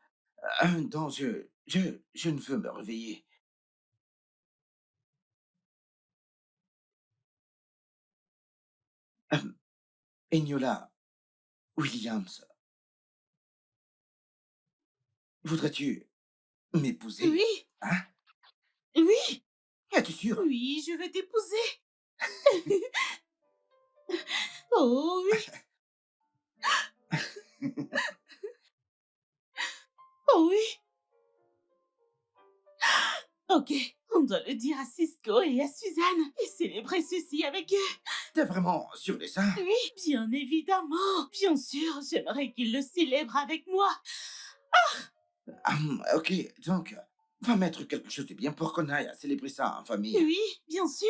dont je ne veux me réveiller. Eniola Williams, voudrais-tu m'épouser? Oui, Hein? oui, Es-tu sûr? oui, je vais t'épouser. Oh oui, oh oui. Ok, on doit le dire à Cisco et à Suzanne et célébrer ceci avec eux. T'es vraiment sûr de ça? Oui, bien évidemment. Bien sûr, j'aimerais qu'ils le célèbrent avec moi. Ok, donc, va mettre quelque chose de bien pour qu'on aille célébrer ça en famille. Oui, bien sûr.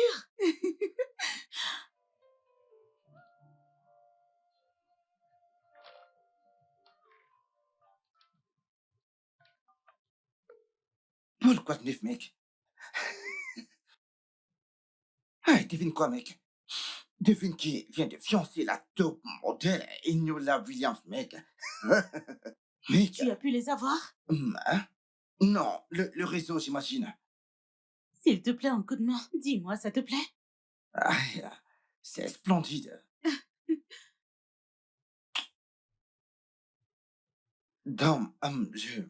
Pourquoi de neuf, mec? Ah, devine quoi, mec? Devine qui vient de fiancer la top modèle Eniola Williams, mec. Mec, Tu as pu les avoir? hein? Non, le réseau, j'imagine. S'il te plaît, un coup de main. Dis-moi, ça te plaît? Ah, c'est splendide. Donc, je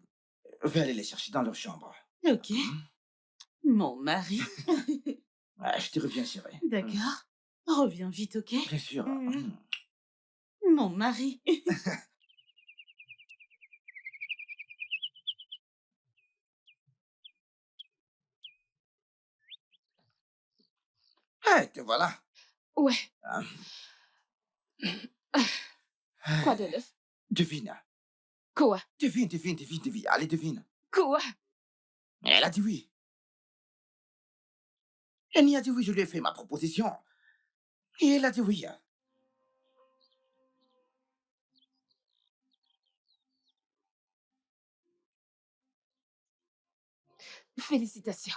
vais aller les chercher dans leur chambre. Ok. Mon mari. Ah, je te reviens, chérie. D'accord. Reviens vite, ok? Bien sûr. Mon mari. Ah, te voilà. Ouais. Ah, Quoi de neuf? devine. Quoi? Devine. Allez, devine. Quoi? Elle a dit oui. Elle n'y a dit oui, je lui ai fait ma proposition. Et elle a dit oui. Félicitations.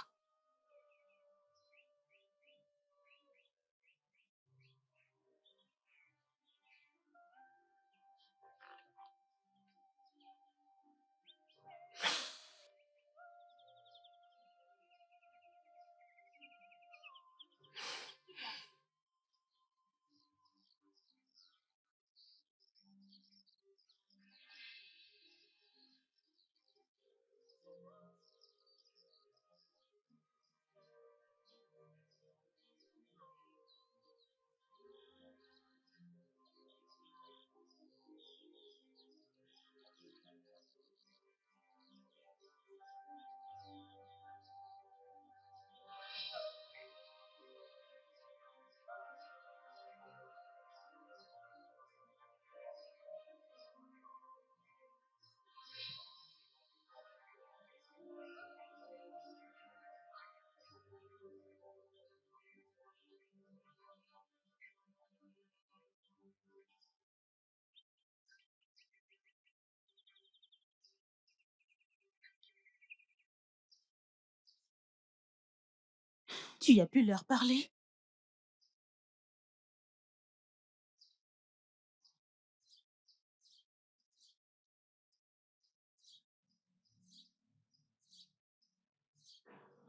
Tu as pu leur parler?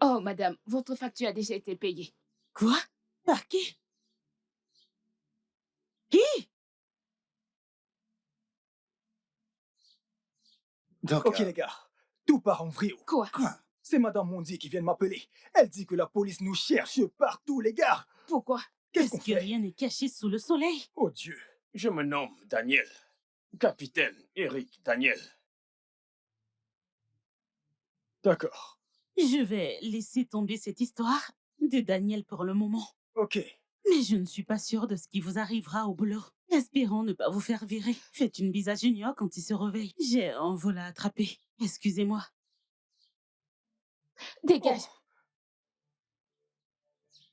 Oh, madame, votre facture a déjà été payée. Quoi? Par qui? Qui? Donc, Ok, les gars, tout part en vrille. Quoi? quoi? C'est Madame Mondi qui vient de m'appeler. Elle dit que la police nous cherche partout, les gars. Pourquoi? Qu'est-ce Est-ce qu'on que fait? rien n'est caché sous le soleil? Oh Dieu. Je me nomme Daniel. Capitaine Eric Daniel. D'accord. Je vais laisser tomber cette histoire de Daniel pour le moment. Ok. Mais je ne suis pas sûre de ce qui vous arrivera au boulot. Espérons ne pas vous faire virer. Faites une bise à Junior quand il se réveille. J'ai un vol à attraper. Excusez-moi. Dégage. Oh,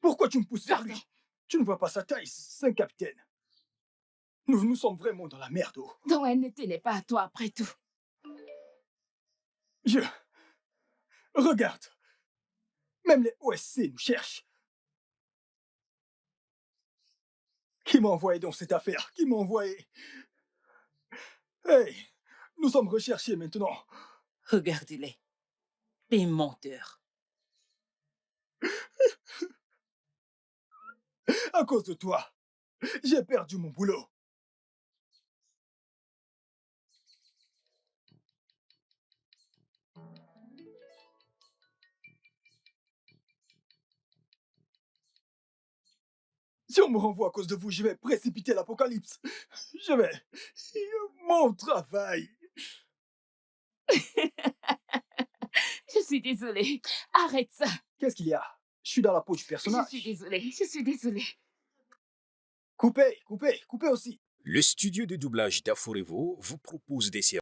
pourquoi tu me pousses vers Pardon. lui? Tu ne vois pas sa taille, c'est un capitaine. Nous sommes vraiment dans la merde. Oh. Donc elle ne tenait pas à toi après tout. Je... Regarde. Même les OSC nous cherchent. Qui m'a envoyé dans cette affaire? Qui m'a envoyé? Hey, nous sommes recherchés maintenant. Regardez-les. Des menteurs. À cause de toi, j'ai perdu mon boulot. Si on me renvoie à cause de vous, je vais précipiter l'apocalypse. Je vais... Mon travail. Je suis désolée. Arrête ça. Qu'est-ce qu'il y a? Je suis dans la peau du Je personnage. suis désolée. Je suis désolée. Coupez aussi. Le studio de doublage d'Aforevo vous propose des séries